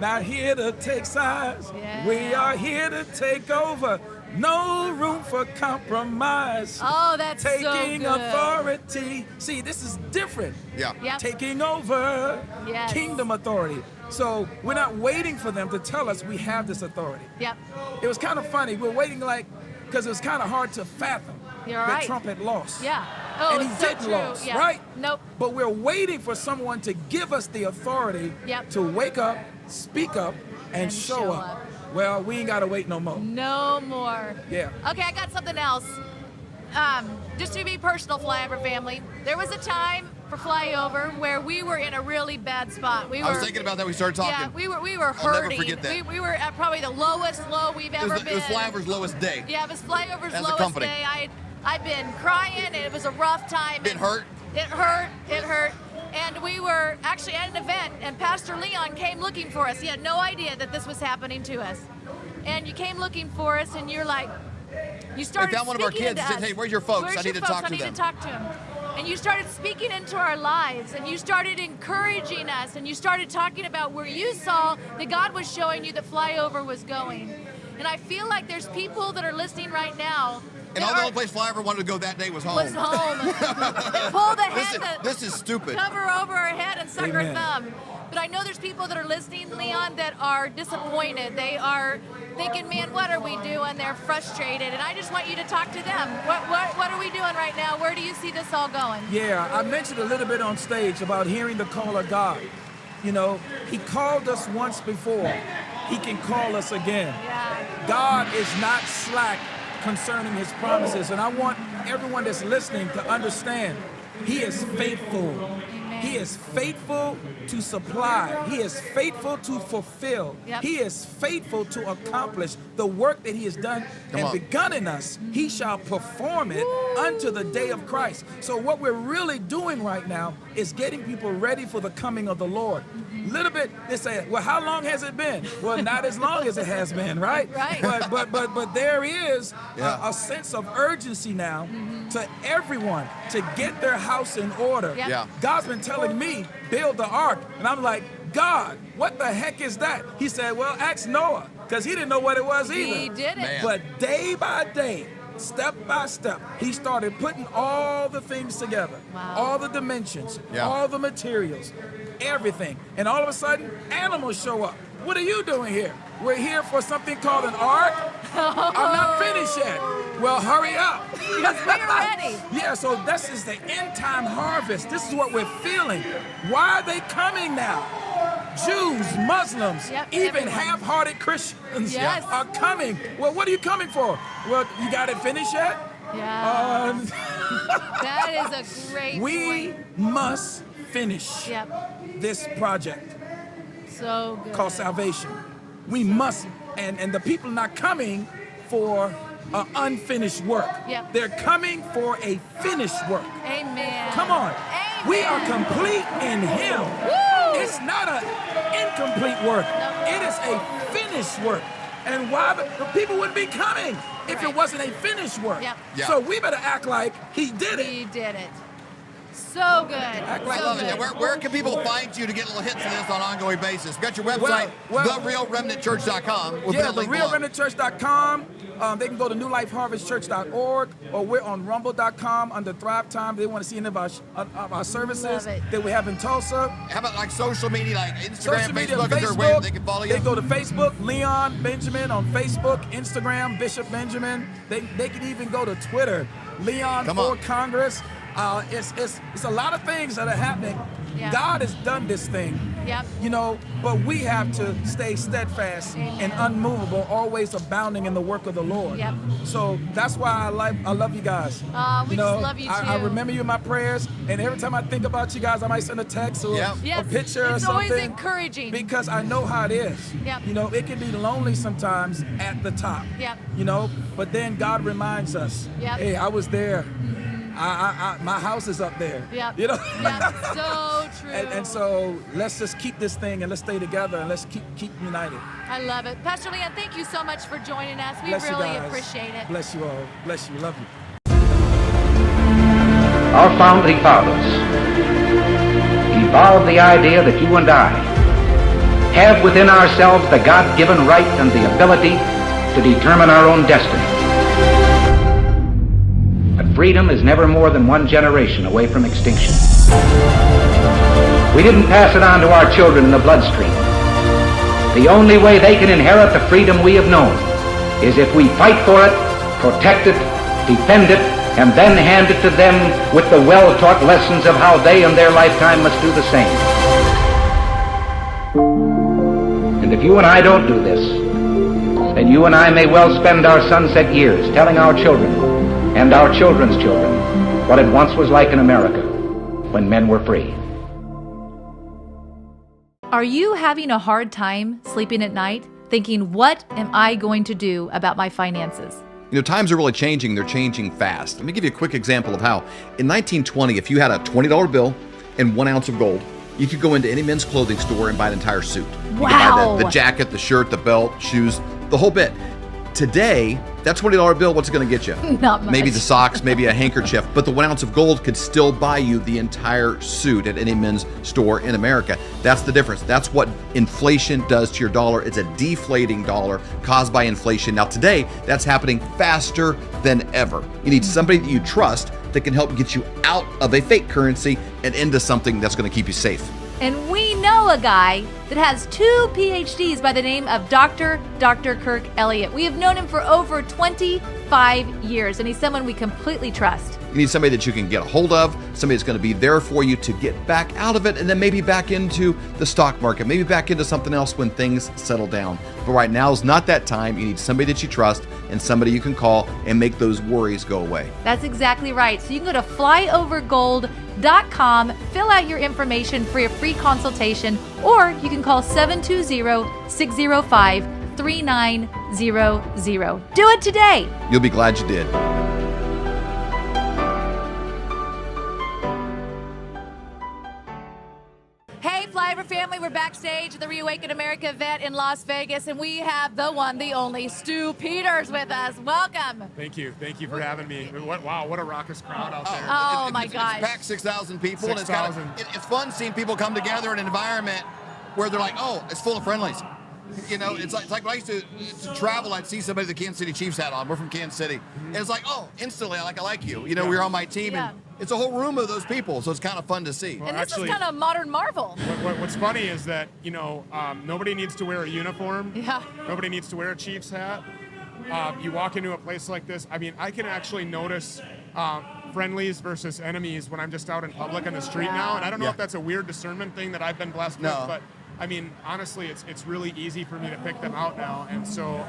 Not here to take sides. Yeah. We are here to take over. No room for compromise. Oh, that's so Taking good. authority. See, this is different. Yeah. Yep. Taking over. Yes. Kingdom authority. So we're not waiting for them to tell us we have this authority. Yep. It was kind of funny. We're waiting because it was kind of hard to fathom You're that right. Trump had lost. Yeah. Oh, And he it's so didn't true. lose, Yeah. right? Nope. But we're waiting for someone to give us the authority Yep. to wake up, speak up, and show up. Well, we ain't got to wait no more. No more. Yeah. Okay, I got something else. Just to be personal, Flyover family, there was a time for Flyover where we were in a really bad spot. I was thinking about that when we started talking. Yeah, we were I'll never hurting. forget that. We were at probably the lowest low we've ever It been. was Flyover's lowest day. Yeah, it was Flyover's As a lowest company. day. I'd been crying, and it was a rough time. Been hurt? It hurt. It hurt. And we were actually at an event, and Pastor Leon came looking for us. He had no idea that this was happening to us. And you came looking for us, and you're like, you started found one of our speaking kids into and said, us. "Hey, where's your folks? Where's I need your to folks? talk to I need them." to talk to them. And you started speaking into our lives, and you started encouraging us, and you started talking about where you saw that God was showing you that Flyover was going. And I feel like there's people that are listening right now. And that the only place Flyover wanted to go that day was home. was home. They pull the head, This is stupid. cover over our head and suck Amen. our thumb. But I know there's people that are listening, Leon, that are disappointed. They are thinking, man, what are we doing? They're frustrated. And I just want you to talk to them. What are we doing right now? Where do you see this all going? Yeah, I mentioned a little bit on stage about hearing the call of God. You know, he called us once before. He can call us again. Yeah. God is not slack concerning his promises. And I want everyone that's listening to understand he is faithful. He is faithful to supply. He is faithful to fulfill. Yep. He is faithful to accomplish the work that he has done and on. begun in us. He shall perform it unto the day of Christ. So what we're really doing right now is getting people ready for the coming of the Lord. Little bit, they say, well, how long has it been? Well, not as long as it has been, right? Right. But there is Yeah. a sense of urgency now to everyone to get their house in order. Yep. Yeah. God's been telling me, build the ark. And I'm like, God, what the heck is that? He said, well, ask Noah, because he didn't know what it was either. He did it. Man. But day by day, step by step, he started putting all the things together, Wow. all the dimensions, Yeah. all the materials, everything. And all of a sudden, animals show up. What are you doing here? We're here for something called an ark. I'm not finished yet. Well, hurry up. Because we're ready. Yeah, so this is the end time harvest. This is what we're feeling. Why are they coming now? Jews, Muslims, Yep, even everyone. half-hearted Christians Yes. are coming. Well, what are you coming for? Well, you got it finished yet? Yeah. That is a great We point. must finish Yep. this project So good. called salvation. We must, and the people are not coming for an unfinished work. Yep. They're coming for a finished work. Amen. Come on. Amen. We are complete in Him. Woo! It's not an incomplete work. No. It is a finished work. And why the people wouldn't be coming if it Right. wasn't a finished work. Yep. Yeah. So we better act like He did it. He did it. So good. Act like I So love it. good. Where can people find you to get little hits of this on an ongoing basis? Got your website, Well- therealremnantchurch.com. We'll put Yeah, that the link below. RealRemnantChurch.com. They can go to newlifeharvestchurch.org, or we're on rumble.com under Thrive Time. They want to see any of our services Love it. that we have in Tulsa. How about like social media, like Instagram, Social media, Facebook? Is there a way Facebook. they can follow you? They go to Facebook, Leon Benjamin on Facebook, Instagram, Bishop Benjamin. They can even go to Twitter, Leon Come for on. Congress. It's a lot of things that are happening. Yeah. God has done this thing. Yep. You know, but we have to stay steadfast and unmovable, always abounding in the work of the Lord. Yep. So that's why I love you guys. We just love you I too. remember you in my prayers, and every time I think about you guys, I might send a text or Yep. a Yes, picture or it's something. always encouraging. Because I know how it is. Yep. You know, it can be lonely sometimes at the top. Yep. You know, but then God reminds us, Yep. hey, I was there. My house is up there. Yep. You know. Yep. So true. And so let's just keep this thing and let's stay together and let's keep united. I love it. Pastor Leon, thank you so much for joining us. We Bless really you guys. appreciate it. Bless you all. Bless you. Love you. Our founding fathers evolved the idea that you and I have within ourselves the God-given right and the ability to determine our own destiny. But freedom is never more than one generation away from extinction. We didn't pass it on to our children in the bloodstream. The only way they can inherit the freedom we have known is if we fight for it, protect it, defend it, and then hand it to them with the well-taught lessons of how they in their lifetime must do the same. And if you and I don't do this, then you and I may well spend our sunset years telling our children and our children's children what it once was like in America when men were free. Are you having a hard time sleeping at night, thinking, what am I going to do about my finances? You know, times are really changing. They're changing fast. Let me give you a quick example of how. In 1920, if you had a $20 bill and 1 ounce of gold, you could go into any men's clothing store and buy an entire suit. You could Wow. buy the jacket, the shirt, the belt, shoes, the whole bit. Today, that $20 bill, what's it going to get you? Not much. Maybe the socks, maybe a handkerchief, but the 1 ounce of gold could still buy you the entire suit at any men's store in America. That's the difference. That's what inflation does to your dollar. It's a deflating dollar caused by inflation. Now today, that's happening faster than ever. You need somebody that you trust that can help get you out of a fake currency and into something that's going to keep you safe. And we know a guy that has 2 PhDs by the name of Dr. Kirk Elliott. We have known him for over 25 years, and he's someone we completely trust. You need somebody that you can get a hold of, somebody that's going to be there for you to get back out of it, and then maybe back into the stock market, maybe back into something else when things settle down. But right now is not that time. You need somebody that you trust and somebody you can call and make those worries go away. That's exactly right. So you can go to flyovergold.com, fill out your information for a free consultation, or you can call 720-605-3900. Do it today. You'll be glad you did. Hey, Flyover family, we're backstage at the ReAwaken America Event in Las Vegas, and we have the one, the only, Stu Peters with us. Welcome. Thank you for having me. Wow, what a raucous crowd out there. Oh, my It's gosh. packed 6,000 people. And 6,000. it's fun seeing people come together in an environment where they're like, oh, it's full of friendlies. You know, it's like when I used to travel, I'd see somebody with the Kansas City Chiefs hat on. We're from Kansas City. And it's like, oh, instantly, I like you. You know, we're on my team. Yeah. And it's a whole room of those people, so it's kind of fun to see. And this actually, is kind of modern Marvel. What's funny is that, you know, nobody needs to wear a uniform. Yeah. Nobody needs to wear a Chiefs hat. You walk into a place like this, I mean, I can actually notice friendlies versus enemies when I'm just out in public on the street now. And I don't know if that's a weird discernment thing that I've been blessed with, but I mean, honestly, it's really easy for me to pick them out now. And so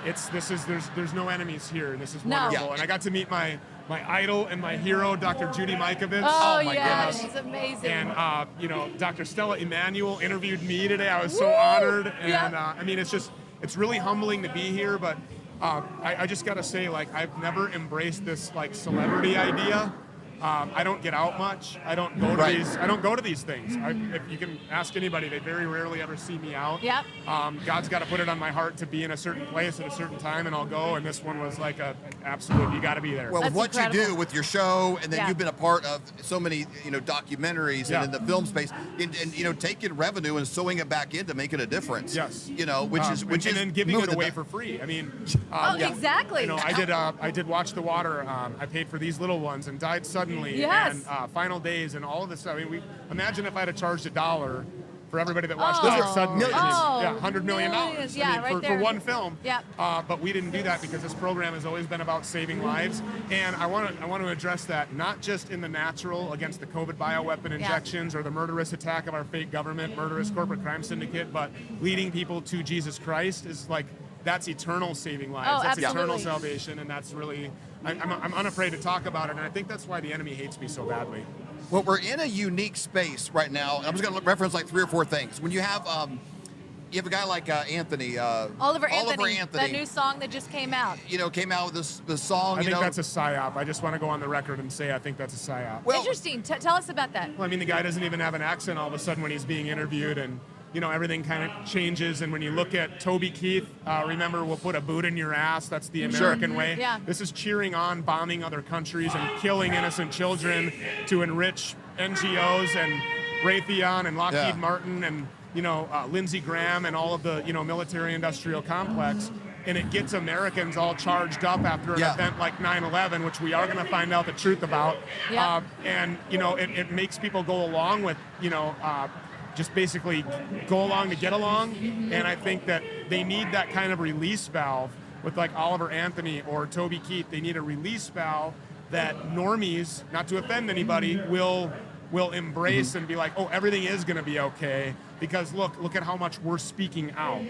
there's no enemies here. This is wonderful. And I got to meet my idol and my hero, Dr. Judy Mikovits. Oh, my yeah, goodness. she's amazing. And, you know, Dr. Stella Emanuel interviewed me today. I was so honored. And, I mean, it's really humbling to be here, but I just got to say, like, I've never embraced this, like, celebrity idea. I don't get out much. I don't go to these. I don't go to these things. If you can ask anybody, they very rarely ever see me out. Yep. God's got to put it on my heart to be in a certain place at a certain time, and I'll go. And this one was like a absolute. You got to be there. Well, with what incredible. you do with your show, and then you've been a part of so many, you know, documentaries and in the film space, and you know, taking revenue and sewing it back into making a difference. Yes. You know, which is and then giving it away moving for free. I mean, exactly. You know, I did Watch the Water. I paid for these little ones and died suddenly. Yes. And Final Days and all of this stuff. I mean, imagine if I'd have charged $1 for everybody that watched this suddenly. Millions. $100 million. Millions. Yeah, I mean, right for one film. Yeah. But we didn't do that because this program has always been about saving lives. And I want to address that not just in the natural against the COVID bioweapon injections or the murderous attack of our fake government, murderous corporate crime syndicate, but leading people to Jesus Christ is like, that's eternal saving lives. Oh, that's absolutely. eternal salvation, and that's really, I'm unafraid to talk about it, and I think that's why the enemy hates me so badly. Well, we're in a unique space right now. I'm just going to reference like 3 or 4 things. When you have a guy like Anthony, Oliver Anthony, Anthony, that new song that just came out. you know, came out with this song. I you think know, that's a psyop. I just want to go on the record and say I think that's a psyop. Well, Interesting. Tell us about that. Well, I mean, the guy doesn't even have an accent all of a sudden when he's being interviewed, and you know, everything kind of changes. And when you look at Toby Keith, remember, we'll put a boot in your ass. That's the American way. Yeah. This is cheering on bombing other countries and killing innocent children to enrich NGOs and Raytheon and Lockheed Martin and, you know, Lindsey Graham and all of the, you know, military-industrial complex. And it gets Americans all charged up after an event like 9/11, which we are going to find out the truth about. Yeah. And, you know, it makes people go along with, you know, just basically go along to get along. And I think that they need that kind of release valve with like Oliver Anthony or Toby Keith. They need a release valve that normies, not to offend anybody, will embrace and be like, oh, everything is going to be okay. Because look at how much we're speaking out.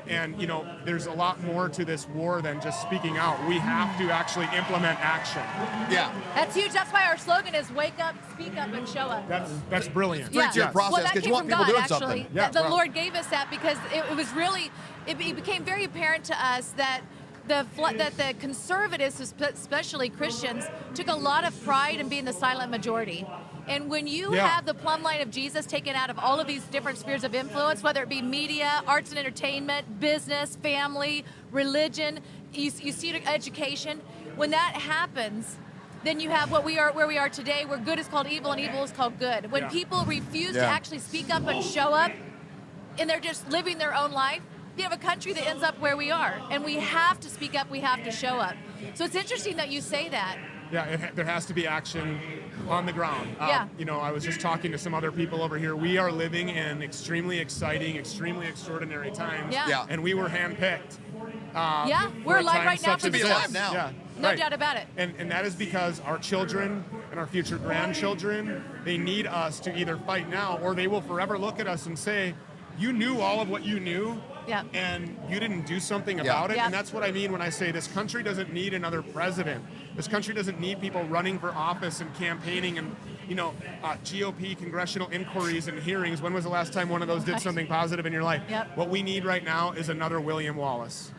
And, you know, there's a lot more to this war than just speaking out. We have to actually implement action. Yeah. That's huge. That's why our slogan is wake up, speak up, and show up. That's brilliant. Yeah. Your process, well, that 'cause came you want from people God, doing actually. something. Yeah, the well. Lord gave us that because it was really, it became very apparent to us that the conservatives, especially Christians, took a lot of pride in being the silent majority. And when you have the plumb line of Jesus taken out of all of these different spheres of influence, whether it be media, arts and entertainment, business, family, religion, you see education, when that happens, then you have where we are today, where good is called evil and evil is called good. When people refuse to actually speak up and show up, and they're just living their own life, you have a country that ends up where we are. And we have to speak up, we have to show up. So it's interesting that you say that. Yeah, there has to be action on the ground. You know, I was just talking to some other people over here. We are living in extremely exciting, extremely extraordinary times. Yeah. And we were handpicked. We're for a alive time right now such for as this. be alive now. Yeah, No right. doubt about it. And that is because our children and our future grandchildren, they need us to either fight now or they will forever look at us and say, you knew all of what you knew, and you didn't do something about it. Yeah. And that's what I mean when I say this country doesn't need another president. This country doesn't need people running for office and campaigning and, you know, GOP congressional inquiries and hearings. When was the last time one of those did something positive in your life? Yep. What we need right now is another William Wallace.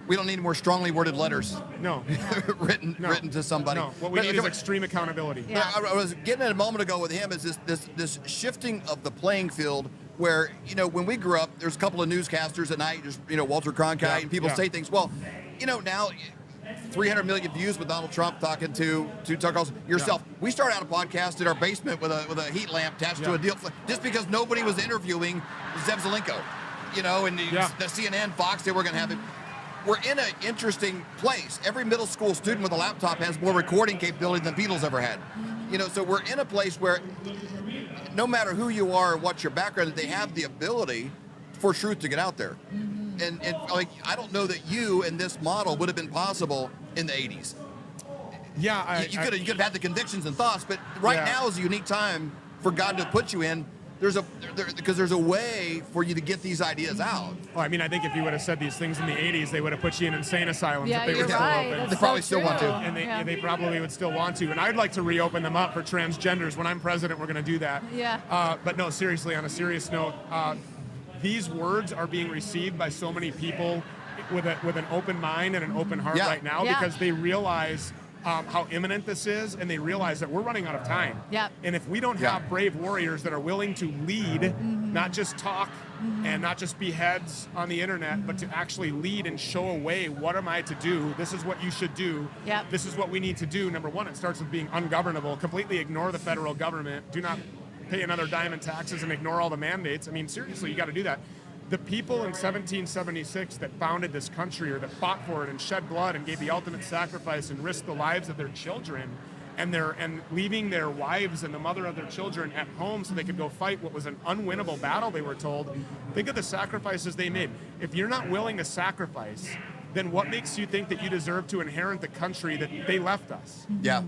We don't need more strongly worded letters No. written to somebody. No. What we But- need is extreme accountability. Yeah. I was getting at a moment ago with him is this shifting of the playing field where, you know, when we grew up, there's a couple of newscasters at night, just, you know, Walter Cronkite, and people say things. Well, you know, now 300 million views with Donald Trump talking to Tucker Carlson, yourself. We started out a podcast in our basement with a heat lamp attached to a deal just because nobody was interviewing Zev Zelenko. you know, and the CNN, Fox, they were going to have it. We're in an interesting place. Every middle school student with a laptop has more recording capability than Beatles ever had. You know, so we're in a place where no matter who you are or what your background, they have the ability for truth to get out there. And like, I don't know that you and this model would have been possible in the 80s. Yeah, you could have had the convictions and thoughts, but right now is a unique time for God to put you in. Because there's a way for you to get these ideas out. Well, I mean, I think if you would have said these things in the 80s, they would have put you in insane asylums Yeah, if they you're were still right. open. That's They probably so still want true. to. And they probably would still want to. And I'd like to reopen them up for transgenders. When I'm president, we're going to do that. Yeah. But no, seriously, on a serious note, these words are being received by so many people with an open mind and an open heart right now because they realize how imminent this is, and they realize that we're running out of time. Yep. And if we don't have brave warriors that are willing to lead, not just talk and not just be heads on the internet, but to actually lead and show a way, what am I to do? This is what you should do. Yep. This is what we need to do. Number one, it starts with being ungovernable. Completely ignore the federal government. Do not pay another dime in taxes and ignore all the mandates. I mean, seriously, you got to do that. The people in 1776 that founded this country, or that fought for it and shed blood and gave the ultimate sacrifice and risked the lives of their children, and leaving their wives and the mother of their children at home so they could go fight what was an unwinnable battle, they were told. Think of the sacrifices they made. If you're not willing to sacrifice, then what makes you think that you deserve to inherit the country that they left us? Yeah.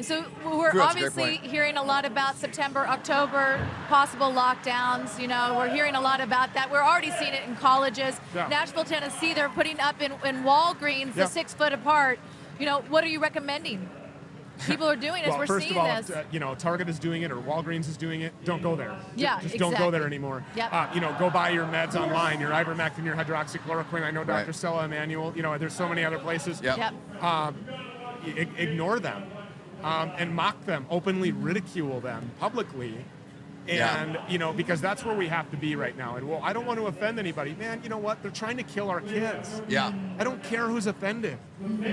So we're True, that's a great obviously point. hearing a lot about September, October, possible lockdowns. You know, we're hearing a lot about that. We're already seeing it in colleges. Yeah. Nashville, Tennessee, they're putting up in Walgreens, Yeah. the 6 foot apart. You know, what are you recommending? People are doing as Well, we're first seeing of all, this. if, Target is doing it or Walgreens is doing it, don't go there. Yeah, just don't go there exactly. anymore. Yep. Go buy your meds online, your ivermectin, your hydroxychloroquine. I know Dr. Right. Stella Emanuel. There's so many other places. Yep. Yep. Ignore them and mock them, openly ridicule them publicly. And, because that's where we have to be right now. And, well, I don't want to offend anybody. Man, you know what? They're trying to kill our kids. Yeah. I don't care who's offended.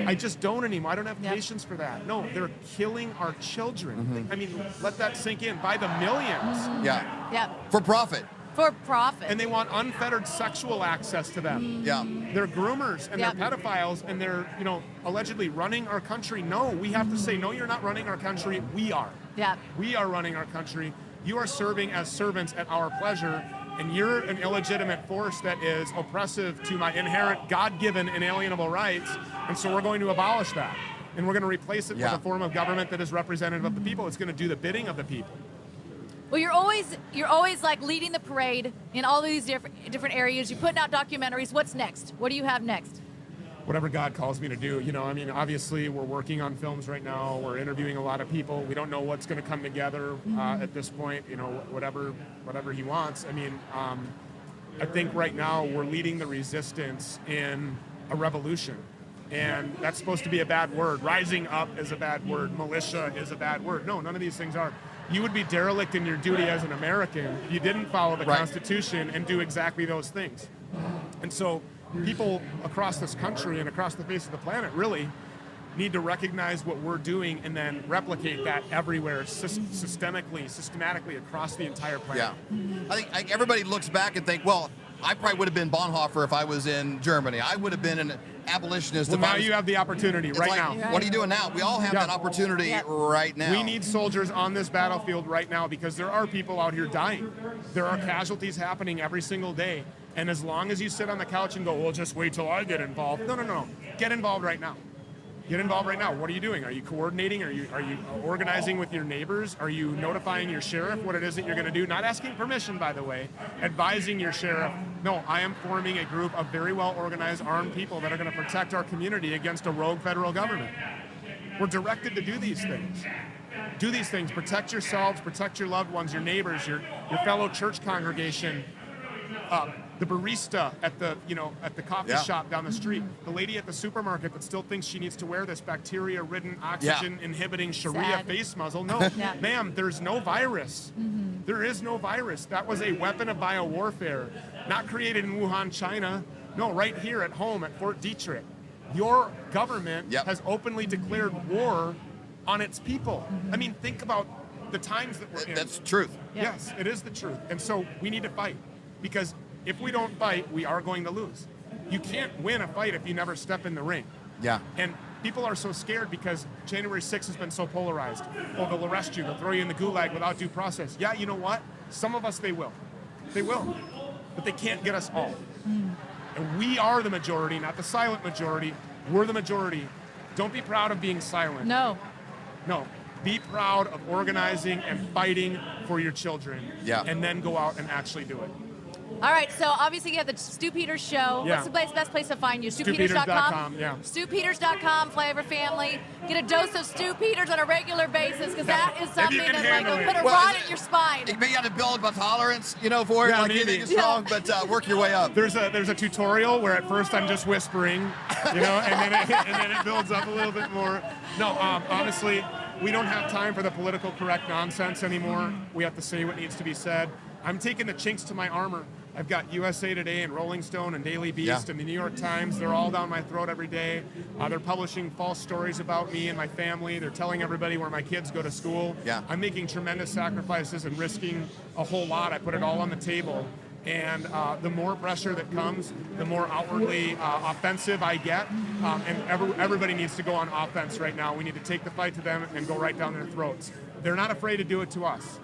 I just don't anymore. I don't have patience for that. No, they're killing our children. I mean, let that sink in by the millions. Yeah. Yep. For profit. For profit. And they want unfettered sexual access to them. Yeah. They're groomers and Yep. they're pedophiles and they're, allegedly running our country. No, we have to say, no, you're not running our country. We are. Yep. We are running our country. You are serving as servants at our pleasure, and you're an illegitimate force that is oppressive to my inherent God-given inalienable rights, and so we're going to abolish that. And we're going to replace it with a form of government that is representative of the people. It's going to do the bidding of the people. Well, you're always like leading the parade in all of these different areas. You're putting out documentaries. What's next? What do you have next? Whatever God calls me to do. Obviously we're working on films right now. We're interviewing a lot of people. We don't know what's going to come together at this point, whatever he wants. I think right now we're leading the resistance in a revolution. And that's supposed to be a bad word. Rising up is a bad word. Militia is a bad word. No, none of these things are. You would be derelict in your duty as an American if you didn't follow the Constitution and do exactly those things. And so people across this country and across the face of the planet really need to recognize what we're doing and then replicate that everywhere, systematically across the entire planet. Yeah. I think everybody looks back and think, well, I probably would have been Bonhoeffer if I was in Germany. I would have been an abolitionist. Well, if I now was... you have the opportunity It's right like, now. What are you doing now? We all have that opportunity right now. We need soldiers on this battlefield right now because there are people out here dying. There are casualties happening every single day. And as long as you sit on the couch and go, well, just wait till I get involved. No. Get involved right now. Get involved right now. What are you doing? Are you coordinating? Are you organizing with your neighbors? Are you notifying your sheriff what it is that you're going to do? Not asking permission, by the way. Advising your sheriff. No, I am forming a group of very well organized armed people that are going to protect our community against a rogue federal government. We're directed to do these things. Do these things. Protect yourselves. Protect your loved ones, your neighbors, your fellow church congregation. The barista at the coffee shop down the street, the lady at the supermarket that still thinks she needs to wear this bacteria-ridden, oxygen-inhibiting Sharia face muzzle. No, ma'am, there's no virus. There is no virus. That was a weapon of biowarfare, not created in Wuhan, China. No, right here at home at Fort Detrick. Your government has openly declared war on its people. Think about the times that we're in. That's the truth. Yes, it is the truth. And so we need to fight because if we don't fight, we are going to lose. You can't win a fight if you never step in the ring. Yeah. And people are so scared because January 6th has been so polarized. Oh, they'll arrest you, they'll throw you in the gulag without due process. Yeah, you know what? Some of us, they will. They will. But they can't get us all. And we are the majority, not the silent majority. We're the majority. Don't be proud of being silent. No. No. Be proud of organizing and fighting for your children. Yeah. And then go out and actually do it. All right, so obviously you have the Stu Peters Show. Yeah. What's the best place to find you? StuPeters.com, yeah. StuPeters.com, Flyover Family. Get a dose of Stu Peters on a regular basis, because that is something can that's like handle will it. put a Well, rod in your spine. You may have to build a tolerance, for it, Yeah, like maybe. anything is strong, but work your way up. There's a tutorial where at first I'm just whispering, and then it builds up a little bit more. No, honestly, we don't have time for the political correct nonsense anymore. We have to say what needs to be said. I'm taking the chinks to my armor. I've got USA Today and Rolling Stone and Daily Beast and the New York Times. They're all down my throat every day. They're publishing false stories about me and my family. They're telling everybody where my kids go to school. Yeah. I'm making tremendous sacrifices and risking a whole lot. I put it all on the table. And the more pressure that comes, the more outwardly offensive I get. And everybody needs to go on offense right now. We need to take the fight to them and go right down their throats. They're not afraid to do it to us.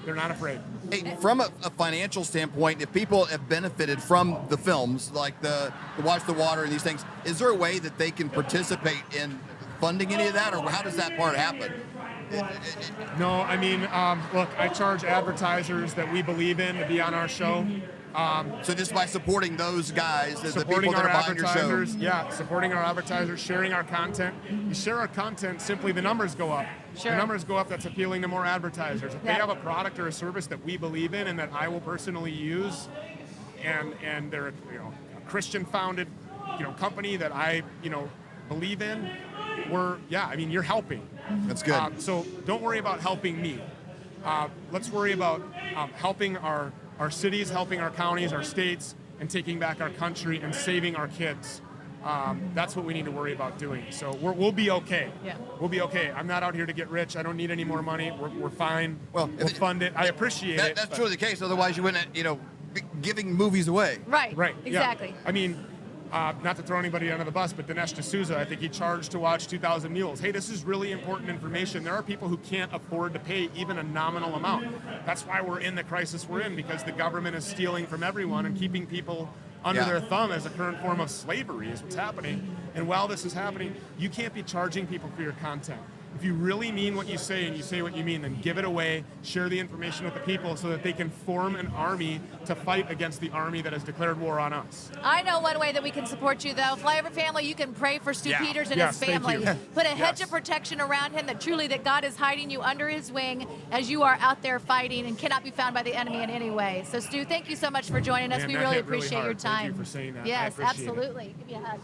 They're not afraid. Hey, from a financial standpoint, if people have benefited from the films, like the Watch the Water and these things, is there a way that they can participate in funding any of that, or how does that part happen? No, I mean, look, I charge advertisers that we believe in to be on our show. So just by supporting those guys, the Supporting people that our are buying your show. advertisers, supporting our advertisers, sharing our content. You share our content, simply the numbers go up. Sure. The numbers go up, that's appealing to more advertisers. If Yeah. they have a product or a service that we believe in and that I will personally use, and they're a Christian-founded company that I believe in, you're helping. That's good. So don't worry about helping me. Let's worry about helping our cities, helping our counties, our states, and taking back our country and saving our kids. That's what we need to worry about doing. So we'll be okay. Yeah. We'll be okay. I'm not out here to get rich. I don't need any more money. We're fine. Well, we'll fund it. I appreciate it. That's but- truly the case. Otherwise, you wouldn't, be giving movies away. Right. Right. yeah. Exactly. I mean, not to throw anybody under the bus, but Dinesh D'Souza, I think he charged to watch 2,000 Mules. Hey, this is really important information. There are people who can't afford to pay even a nominal amount. That's why we're in the crisis we're in, because the government is stealing from everyone and keeping people under their thumb as a current form of slavery is what's happening. And while this is happening, you can't be charging people for your content. If you really mean what you say and you say what you mean, then give it away, share the information with the people so that they can form an army to fight against the army that has declared war on us. I know one way that we can support you, though. Flyover Family, you can pray for Stu Peters and Yes, his thank family. you. Put a hedge Yes. of protection around him, that God is hiding you under his wing as you are out there fighting and cannot be found by the enemy in any way. So, Stu, thank you so much for joining us. Man, we that really hit really appreciate your hard. time. Thank you for saying that. I Yes, appreciate it. absolutely. Give me a hug.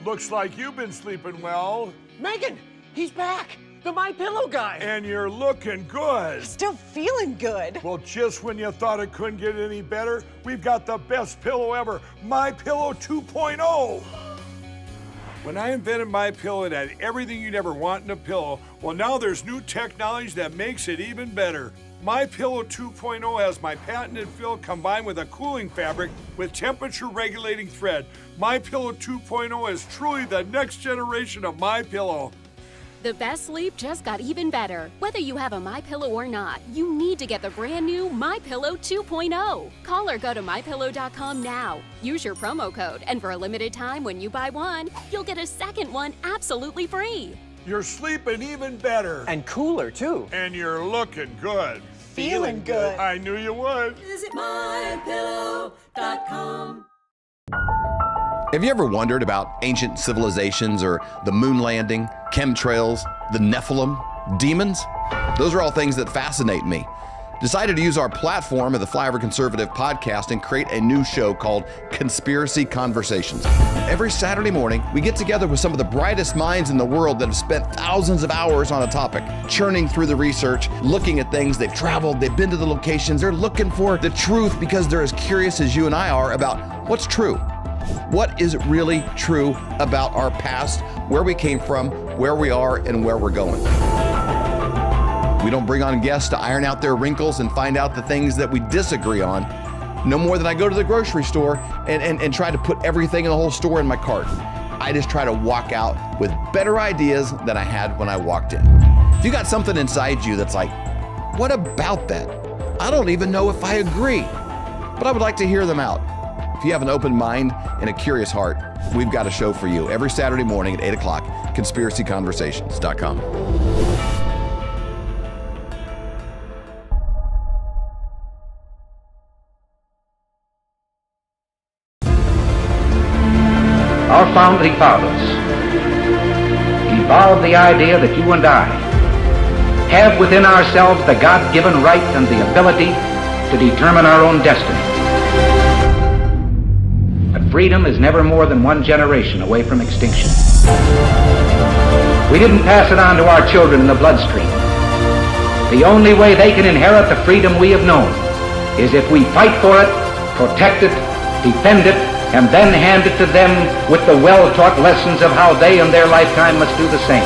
Looks like you've been sleeping well, Megan, he's back. The My Pillow guy. and you're looking good. Still feeling good. Well, just when you thought it couldn't get any better, we've got the best pillow ever, My Pillow 2.0. When I invented My Pillow, it had everything you'd ever want in a pillow. Well, now there's new technology that makes it even better. My Pillow 2.0 has my patented fill combined with a cooling fabric with temperature regulating thread. My Pillow 2.0 is truly the next generation of My Pillow. The best sleep just got even better. Whether you have a MyPillow or not, you need to get the brand new MyPillow 2.0. Call or go to MyPillow.com now. Use your promo code, and for a limited time when you buy one, you'll get a second one absolutely free. You're sleeping even better. And cooler, too. And you're looking good. Feeling good. I knew you would. Visit MyPillow.com. Have you ever wondered about ancient civilizations or the moon landing, chemtrails, the Nephilim, demons? Those are all things that fascinate me. Decided to use our platform of the Flyover Conservative podcast and create a new show called Conspiracy Conversations. Every Saturday morning, we get together with some of the brightest minds in the world that have spent thousands of hours on a topic, churning through the research, looking at things. They've traveled, they've been to the locations, they're looking for the truth because they're as curious as you and I are about what's true. What is really true about our past, where we came from, where we are, and where we're going? We don't bring on guests to iron out their wrinkles and find out the things that we disagree on. No more than I go to the grocery store and try to put everything in the whole store in my cart. I just try to walk out with better ideas than I had when I walked in. If you got something inside you that's like, what about that? I don't even know if I agree, but I would like to hear them out. If you have an open mind and a curious heart, we've got a show for you every Saturday morning at 8 o'clock, conspiracyconversations.com. Our founding fathers evolved the idea that you and I have within ourselves the God-given right and the ability to determine our own destiny. But freedom is never more than one generation away from extinction. We didn't pass it on to our children in the bloodstream. The only way they can inherit the freedom we have known is if we fight for it, protect it, defend it, and then hand it to them with the well-taught lessons of how they in their lifetime must do the same.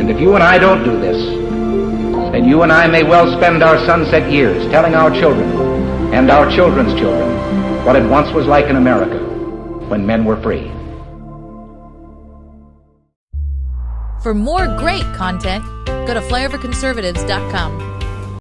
And if you and I don't do this, then you and I may well spend our sunset years telling our children and our children's children what it once was like in America when men were free. For more great content, go to flyoverconservatives.com.